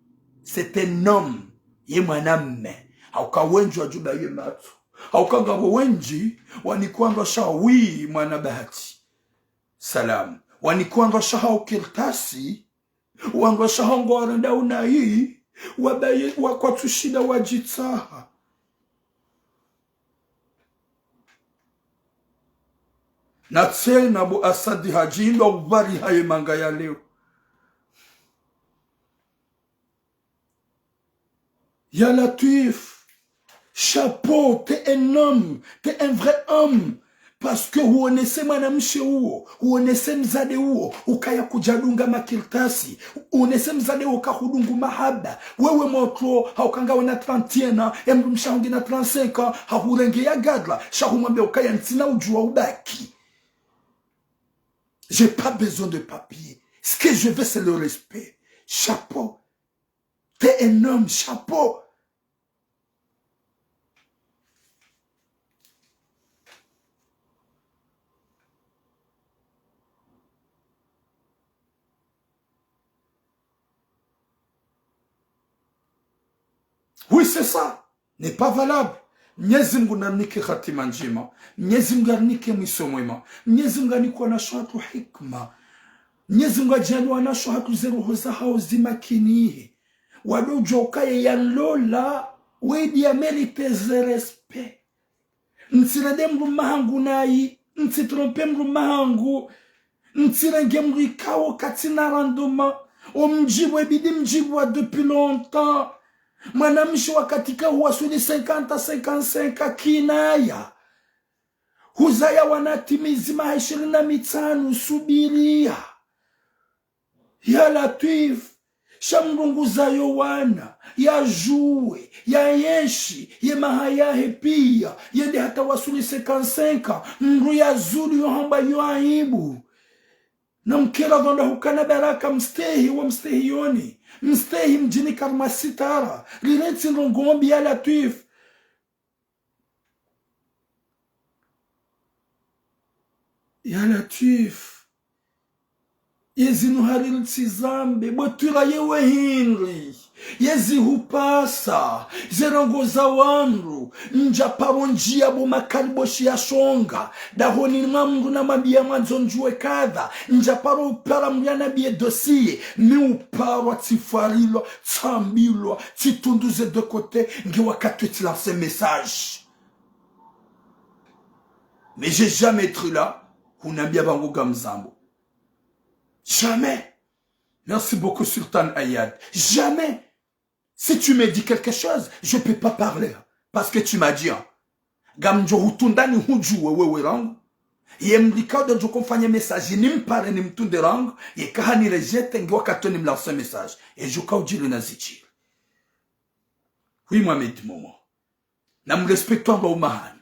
C'est un homme. Ye mwanamme. Hauka wenji wajuba ye matso. Hauka ngabo wenji wanikuanga shawi mwana bahati. Salam. Wanikuanga shahao kirtasi. Wanga shahango arenda unai. Wabaye wakwatushida wajitaha. Na tena bu asadi hajindo ubari haye manga ya leo. Ya Latif, chapeau, t'es un homme, t'es un vrai homme. Parce que uonese mwanamshe huo, uonese mzade huo, ukaya kujadunga makirtasi, uonese mzade huo kahudungu mahaba. Wewe motro, haukanga wana 31, emru mshahungi na 35, hahurenge ya gadla, shahumambe ukaya ntina ujua ubaki. J'ai pas besoin de papier. Ce que je veux, c'est le respect. Chapeau. T'es un homme, chapeau. Oui, c'est ça. N'est pas valable. Mwenyezi Mungu nanike khatima njema. Mwenyezi Mungu anike mwisho mwema. Mwenyezi Mungu anikuwa na shatu hikma. Mwenyezi Mungu ajaliwa na shatu zeruho za hao zimakinihe. Wadojo ukaye ya lola. Wedi ya merite ze respect. Ntsirade mru mahangu nai. Ntsitrompe mru mahangu. Ntsirenge mru ikawo katina randoma. Omjibwe bidi mjibwa depuis longtemps. Mwanamshi wakatika huwasuli 50-55 kinaya. Huzaya wanatimizi maha 25 subiria. Ya Latif. Shamrungu zayo wana. Ya juwe. Ya yeshi. Ye maha yahe pia. Yende hata wasuli 55. Mru ya zulu yohamba yoaibu. Na mkela dhonda hukana baraka mstehi wa mstehi yoni. Mstehi mjini karmasitara. Lirenzi nrongombi ya Latif. Ya Latif. Yezi nuharil tizambe. Botura yewe hinri. Yezi hupasa. Zerongo za wanru. Nja paronjia bu makariboshi ya shonga. Dahoni mamru na mabia manzonjue kada. Nja paro upara mriana biye dossier. Mi upara tifarilo. Tsambilwa. Titunduze de kote. Nge wakatu etilanse message. Mais j'ai jamais été là. Hunambia bango gamzambo. Jamais. Merci beaucoup Sultan Ayad. Jamais. Si tu me dis quelque chose, je ne peux pas parler. Parce que tu m'as dit. Gamjo hutundani huju wewe rangu. Ye mdikado jo konfanya message. Ni mpare ni mtunde rangu. Ye kahani rejete nge wakato ni mlance message. Et je kaujile na zichiri. Oui Mohamed Momo. Na mrespectwa mba umahani.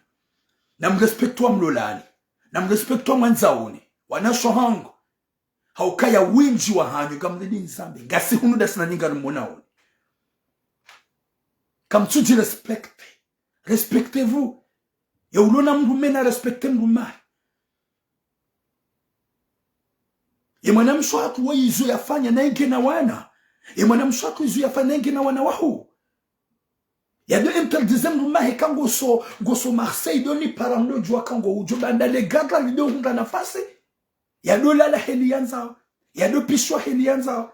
Na mrespectwa mlolani. Na mrespectwa mwanzaoni. Wanasho hangu. Haukaya winji wa hanyu gamlidi nzambe. Gasi hunu dasina nyinga numonaoni. Comme tu dis respectez. Respectez-vous. ya ulona mrume na respecte mruma ya mwanamsho watu wa izo yafanya na inge na wana ya mwanamsho watu izo yafanya na inge na wana wahu ya do interdize mruma hekango so Marseille doni parando jua kango ujo banda le gadra lido hunda nafasi ya do lala helianza ya do pishwa helianza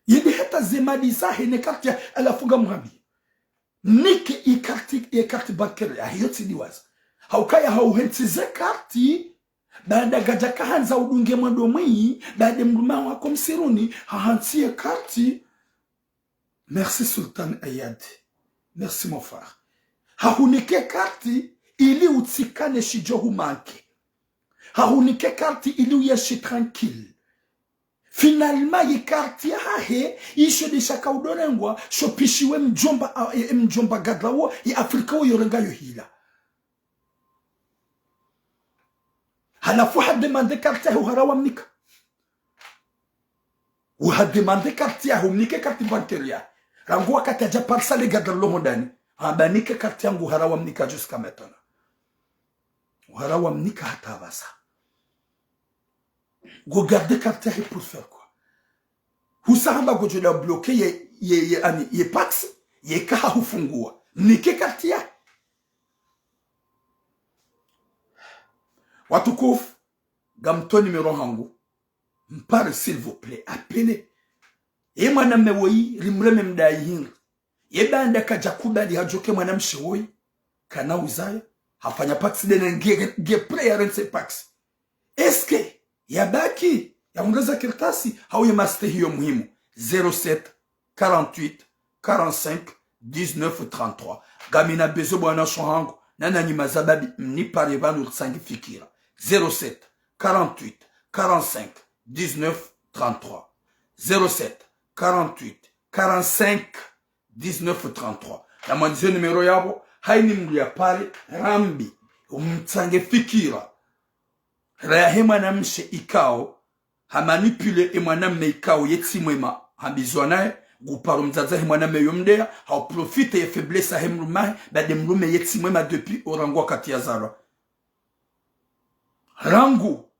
yedi hata zemadiza hene kartia alafunga muhabi niki ikarti bankere ya hiyoti diwaza haukaya hauhentize karti baada gajaka hanza udunge mwando mwii baada mruma wako msiruni hahantie karti. Merci Sultan Ayad, merci mon frère. Hahunike karti ili utsikane shijohu manke, hahunike karti ili uyeshi tranquille. Finalement yikarti hahe isho de shaka udonengwa shopishiwe mjomba gadlawo ya Afrika wo yorenga yohila. Halafu hademande karti ya uharawa mnika. Uhademande karti ya humnike karti bankeria. Rangu wakati aja parsale gadalo hodani. Habanike karti yangu uharawa mnika jusqu'à maintenant. Uharawa mnika hata basa. Go garder carte pour faire quoi? Husamba go jola bloquer ye pax ye kaha hufungua nike carte ya watukufu gamto numero hangu mpare s'il vous plaît appelez ye mwana mewoi rimreme mdai hinga ye banda kajakuba li hajoke mwana mshewoi kana uzaya hafanya pax dene nge prayer rense pax eske yabaki yaongeza kirtasi hau ya maste hiyo muhimu 07 48 45 19 33 gamina bezo bwana shohangu nana ni mazababi mnipare banu sangi fikira 07 48 45 19 33 07 48 45 19 33 na mwanzio numero yabo haini mlia pale rambi umtsange fikira Rahe mwanamshe ikao hamanipule mwaname ikao yeti mwema habizwanae guparo mzazahe mwaname yomdea hau profite ye faiblesse ahe mrumahe bade mrume yeti mwema depuis orangwa kati ya zara rangu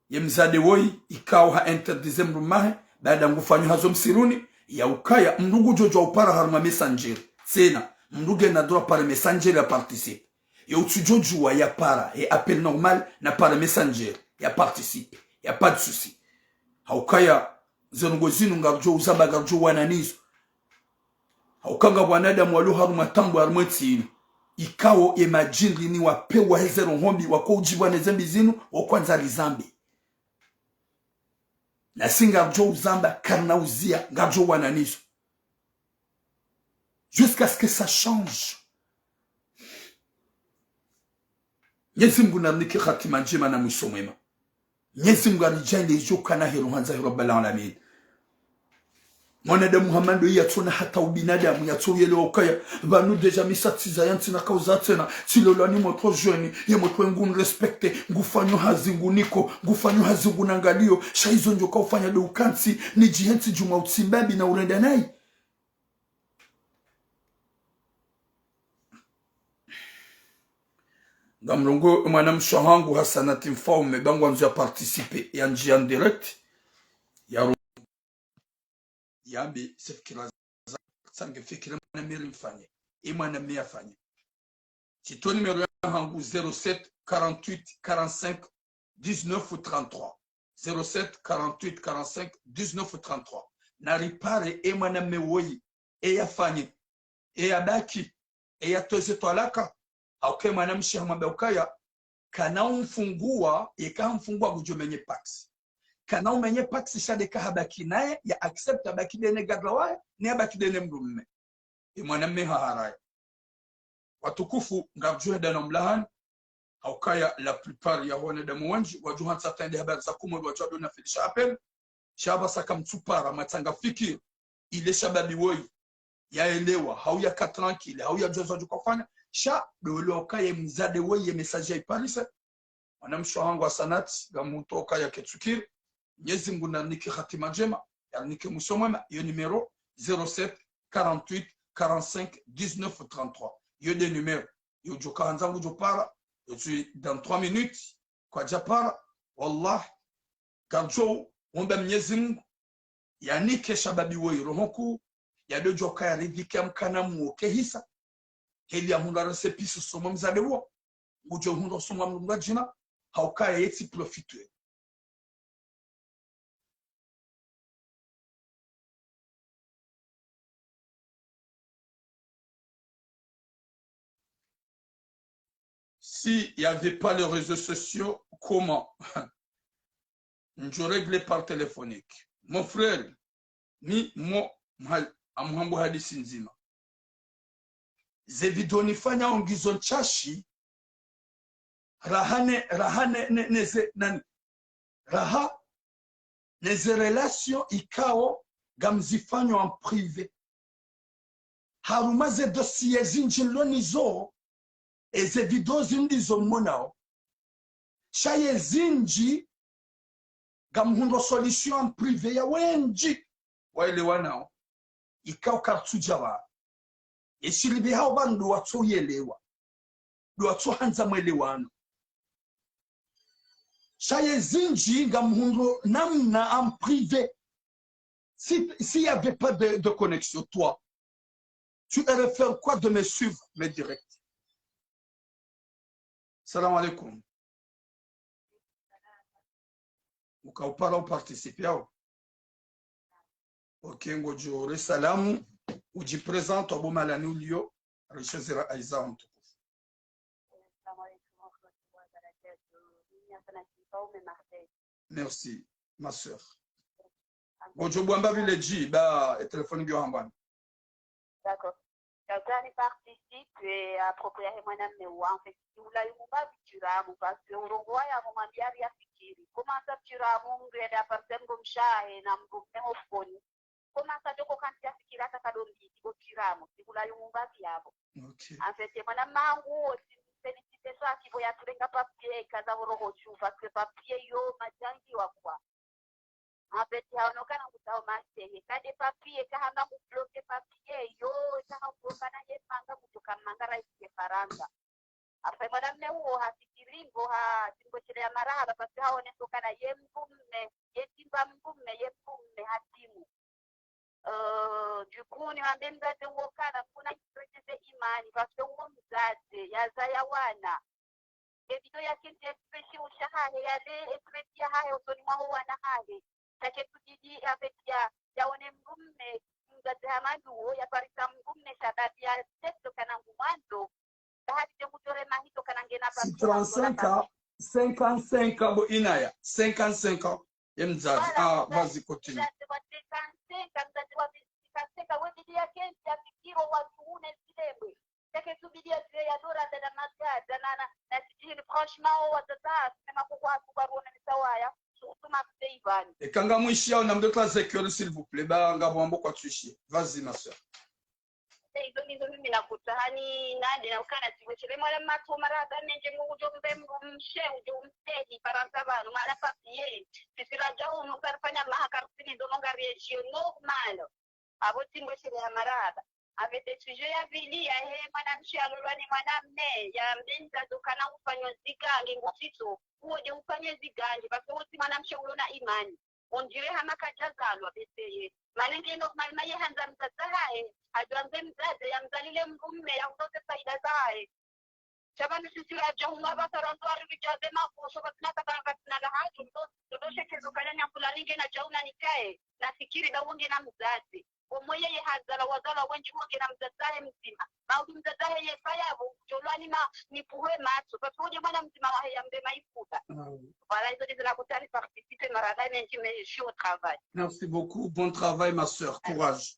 ye mzade woi ikao ha interdize mrumahe bade ngufanyo hazo msiruni ya ukaya mrugu jojo upara harma messenger sena mruge na droit par messenger ya participe ya utujojua ya para et appel normal na par messenger ya participe ya pas de souci haukaya zonogozinu ngarjo uzaba garjo wananizo haukanga wanadamu walu haruma tangu harumwetini ikao imagine ni wapewa hezero hombi wako ujibwa nezembi zinu wakwanza lizambi na singarjo uzamba karna uzia garjo wananizo jusqu'à ce que ça change. Nyezi Mungu namnike khatima njema na mwisho mwema. Nyezi Mungu alijali ijoka na hilo hanza rabbal alamin. Mwanadamu Muhammad yatuna hata ubinadamu yatuye leo kaya banu deja misatiza yanti na kauza tena silolani moto jeune ye moto ngun respecte ngufanyo hazingu niko ngufanyo hazingu nangalio shaizo njo kaufanya do ukansi ni jihenti juma utsimbabi na urenda nai. Gamrongo mwanamsho hangu hasanati mfaume bangu anzu ya participe ya njia en direct ya yambi sefikira sange fikira mwana meri mfanye imwana mea fanye chito numero ya hangu 07 48 45 19 33 07 48 45 19 33 na ripare imwana mewoi ya fanye ya baki ya toze toalaka auke mwanamshi hamwambia ukaya kana umfungua ikamfungua kujomenye pax kana umenye pax shadeka habaki naye ya accept habaki dene gadlawa ni habaki dene mdumme mwanamme haharai watukufu ngabjua dana mlahan aukaya la plupart ya wanadamu wanji wajuhan satende habari za kumo wajado na filisha appel shaba saka mtupara matanga fikir ile shababi woi yaelewa hauya ka tranquille hauya jozo jukofanya sha dolo kaye mzade weye message ya iparisa wanamsho wangu wa sanati gamuto kaya ketsukir Nyezi Mungu na niki khatima njema ya niki musomama yo numero 07 48 45 19 33 yo de numero Yojoka hanzangu jopara. Dans 3 minutes. Kwa japara. Wallah. Karjo. Omba Mwenyezi Mungu. Yanike shababi woiro hoku. Yado joka ya ridhike mkana muoke hisa. Heli ya hunda rase pisu somo mzade wo. Ujo hunda somo mzade haukaya yeti profitwe. S'il n'y avait pas les réseaux sociaux, comment? Je réglais par téléphonique. Mon frère, ni moi, amhambo hadisi nzima. Zevido nifanya ongizo chashi, raha neze relation ikao gamzifanyo en privé. Harumaze dossier zinjiloni zo, eze video zindizo monao. Shaye zinji gamhundo solution en privé ya wenji. Waile wanao. Ikao kartujawa. Yeshilibi hao bandu watu yelewa. Watu hanza mwelewano. Shaye zinji gamhundo namna en privé. S'il n'y avait pas de connexion, toi, tu aurais fait quoi de me suivre, mes directs? Salam alaikum. Ou parle participer. Ok, ngojo salamu. Uji présente au malani ulio. Richezera aiza mtukufu. Merci, ma soeur. Ngojo bwamba village ba téléphone bio hambani. D'accord. Quand participe et approprier mwanam mewa en fait ula yumba bichiramu parce que urongwa ya mwambia ya fikiri comment ça chiramu ngenda partem gomshahe na mgomne ofoni comment ça doko kantia fikira takadongi chiramu ula yumba yabo. OK. En fait mwanam mangu félicité ça qui voya tulenga papier kaza urongo chu parce que papier yo majangi wa kwa. En fait, il y a un aucun embouteillage masqué. Quand des papiers, quand on a bloqué papier, yo, quand on bloque na ye manga, kutoka manga raisi faranga. Après, madame ne uo hasikiringo ha tingo chile ya maraba, parce que hao nesoka na ye mbumme, ye timba mbumme, ye mbumme hatimu. Du coup, ni wambe mzaze uo kana, kuna iprecheze imani, parce que uo mzaze, ya zaya wana. Evito ya kinti espreshi ushahahe, ya le espreshi ya hahe, usoni mwa huwa na hahe. Take tujiji apetia yaone mgumme mgaze hamadu ya parisa mgumme sababu ya testo kana ngumando bahati jengu tore mahito kana ngena pa 35 55 bo inaya 55 yemzazi vazi continue kwa 55 mzazi wa 55 wewe dia kenzi ya fikiro watu une silemwe take tubidia ya dora dada magada na tijini franchement watata sema kwa kubarone misawaya. Et quand on m'ichie, on a de classe école, s'il vous plaît. Bah, on va voir beaucoup de chier. Vas-y, ma soeur. Mimi nakutani nadi na ukana tiwechele mwana matu marada nje mujo mshe ujo mtedi paranta banu mara papier sisira jao nukarfanya mahakarfini dononga regio normal abo timwechele ya marada avec des sujets ya vili ya he mwana mshe alolwani mwana mme ya mbenza dukana ufanywa zigangi ngusito uoje ufanye zigangi basi wote mwana mshe ulona imani onjire hama kajazalwa beseye malenge normal maye hanza mtatahae ajanze mzaze ya mzalile mgumme ya utote faida zae chabani sisi raja hunga taranto arijaze makoso katina katina la haju ndo shekezo kanya fulaninge na jauna nikae nafikiri da wonge na mzaze omoye ye hazala wazala wenji wonge na mzazae mzima maudi mzazae ye fayabo jolwani ma nipuwe matso pamoja mwana mzima wa ya mbema ifuta voilà ils ont dit la côté participer marada mais je suis au travail. Merci beaucoup, bon travail ma soeur, courage.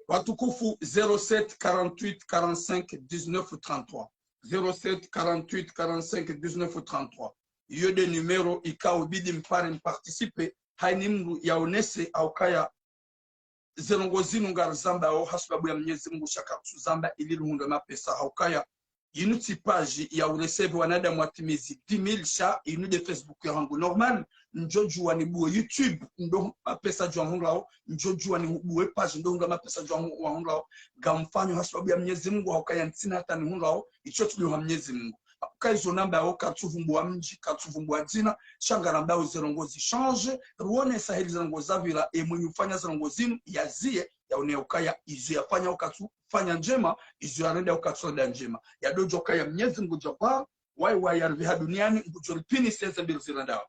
Watukufu 07 48 45 19 33 07 48 45 19 33 iyo de numero ikao bidi mpare participer hainimru yaonese au kaya zelongozinu ngar zamba au hasbabu ya Mwenyezi Mungu shaka zamba ili ruhunda mapesa au kaya inuti page ya ureseve wanadamu watimizi 10,000 sha inu de Facebook yangu normal njoju wani buwe YouTube ndo mapesa jwa hunglao njoju wani buwe page ndo hunga mapesa jwa hunglao gamfanyo hasababu ya Mwenyezi Mungu haukaya ntina hata ni hunglao icho tuliwa Mwenyezi Mungu kaizo namba yao katuvumbuwa mji katuvumbuwa jina shanga namba yao zirongozi change ruone sahili zirongoza vila mwenye ufanya zirongozinu yazie ya uneukaya izu yafanya ukatufanya njema izu ya renda ukatufanya njema ya dojo kaya Mwenyezi Mungu Jabbar wai yarviha duniani ngujoripini seze mbili zirandao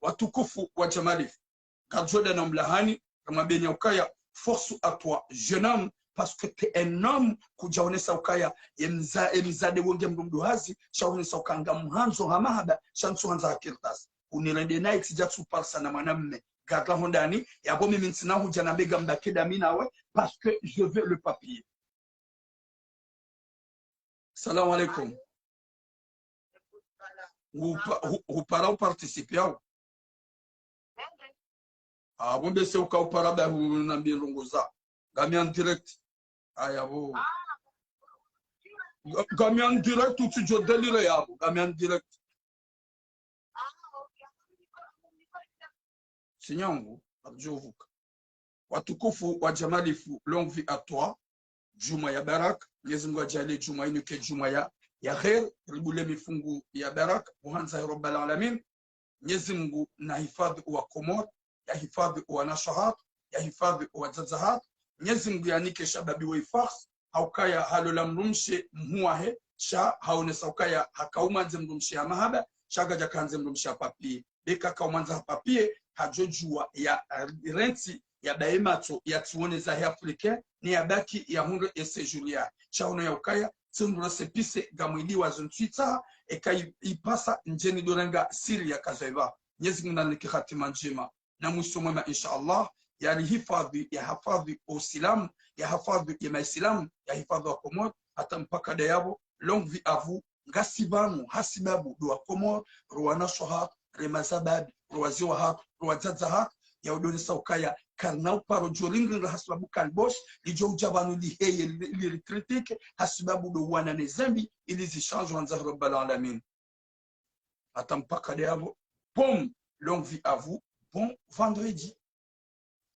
watukufu wa jamalifu kajoda na mlahani kama benya ukaya force à toi jeune homme parce que tu es un homme kujaonesa ukaya emzade wonge mduhazi shaonesa ukanga mhanzo hamahaba shanso hanza hakirtas unirende night jatsu parsa na mwanamme gata hondani yabo mimi ntsina huja na bega mbakeda minawe parce que je veux le papier. Salam alaikum. Vous para participer ao bombe se uka upara ba na mbirunguza gamian direct ayabo gamian direct tu jo delire yabo gamian direct sinyangu arjovuka watukufu wa jamalifu longue vie à toi juma ya barak Mwenyezi Mungu ajalie juma inu ke juma ya khair ribule mifungu ya barak muhanza ya rabbal alamin Mwenyezi Mungu na hifadhi wa Komor ya hifadhi wa Nashahat ya hifadhi wa Zazahat Mwenyezi Mungu yanike shababi wa ifaks haukaya halola mrumshe mhuahe sha haonesa ukaya hakaumanze mrumshe ya mahaba shaga jakanze mrumshe ya papie beka kaumanza papie hajojua ya renti ya baemato ya tuone za Afrika ni ya baki ya hunde ese Julia chauna ya ukaya tsundura sepise gamwili wa zontwita ekai ipasa njeni dorenga siri ya kazaiva Mwenyezi Mungu anike khatima njema na mwisho mwema inshallah yani hifadhi ya hafadhi uislamu ya hafadhi ya maislamu ya hifadhi wa Komor hata mpaka dayabo longue vie à vous ngasibanu hasibabu do Komor ruwana shoha remazababi ruwaziwa ha ruwazazaha ya udoni saukaya karnau paro joringa hasibabu kalbosh lijo ujabanu liheye li critique hasibabu do wana nezambi ili zichange wanza rabbal alamin hata mpaka dayabo bon longue vie à vous bon vendredi.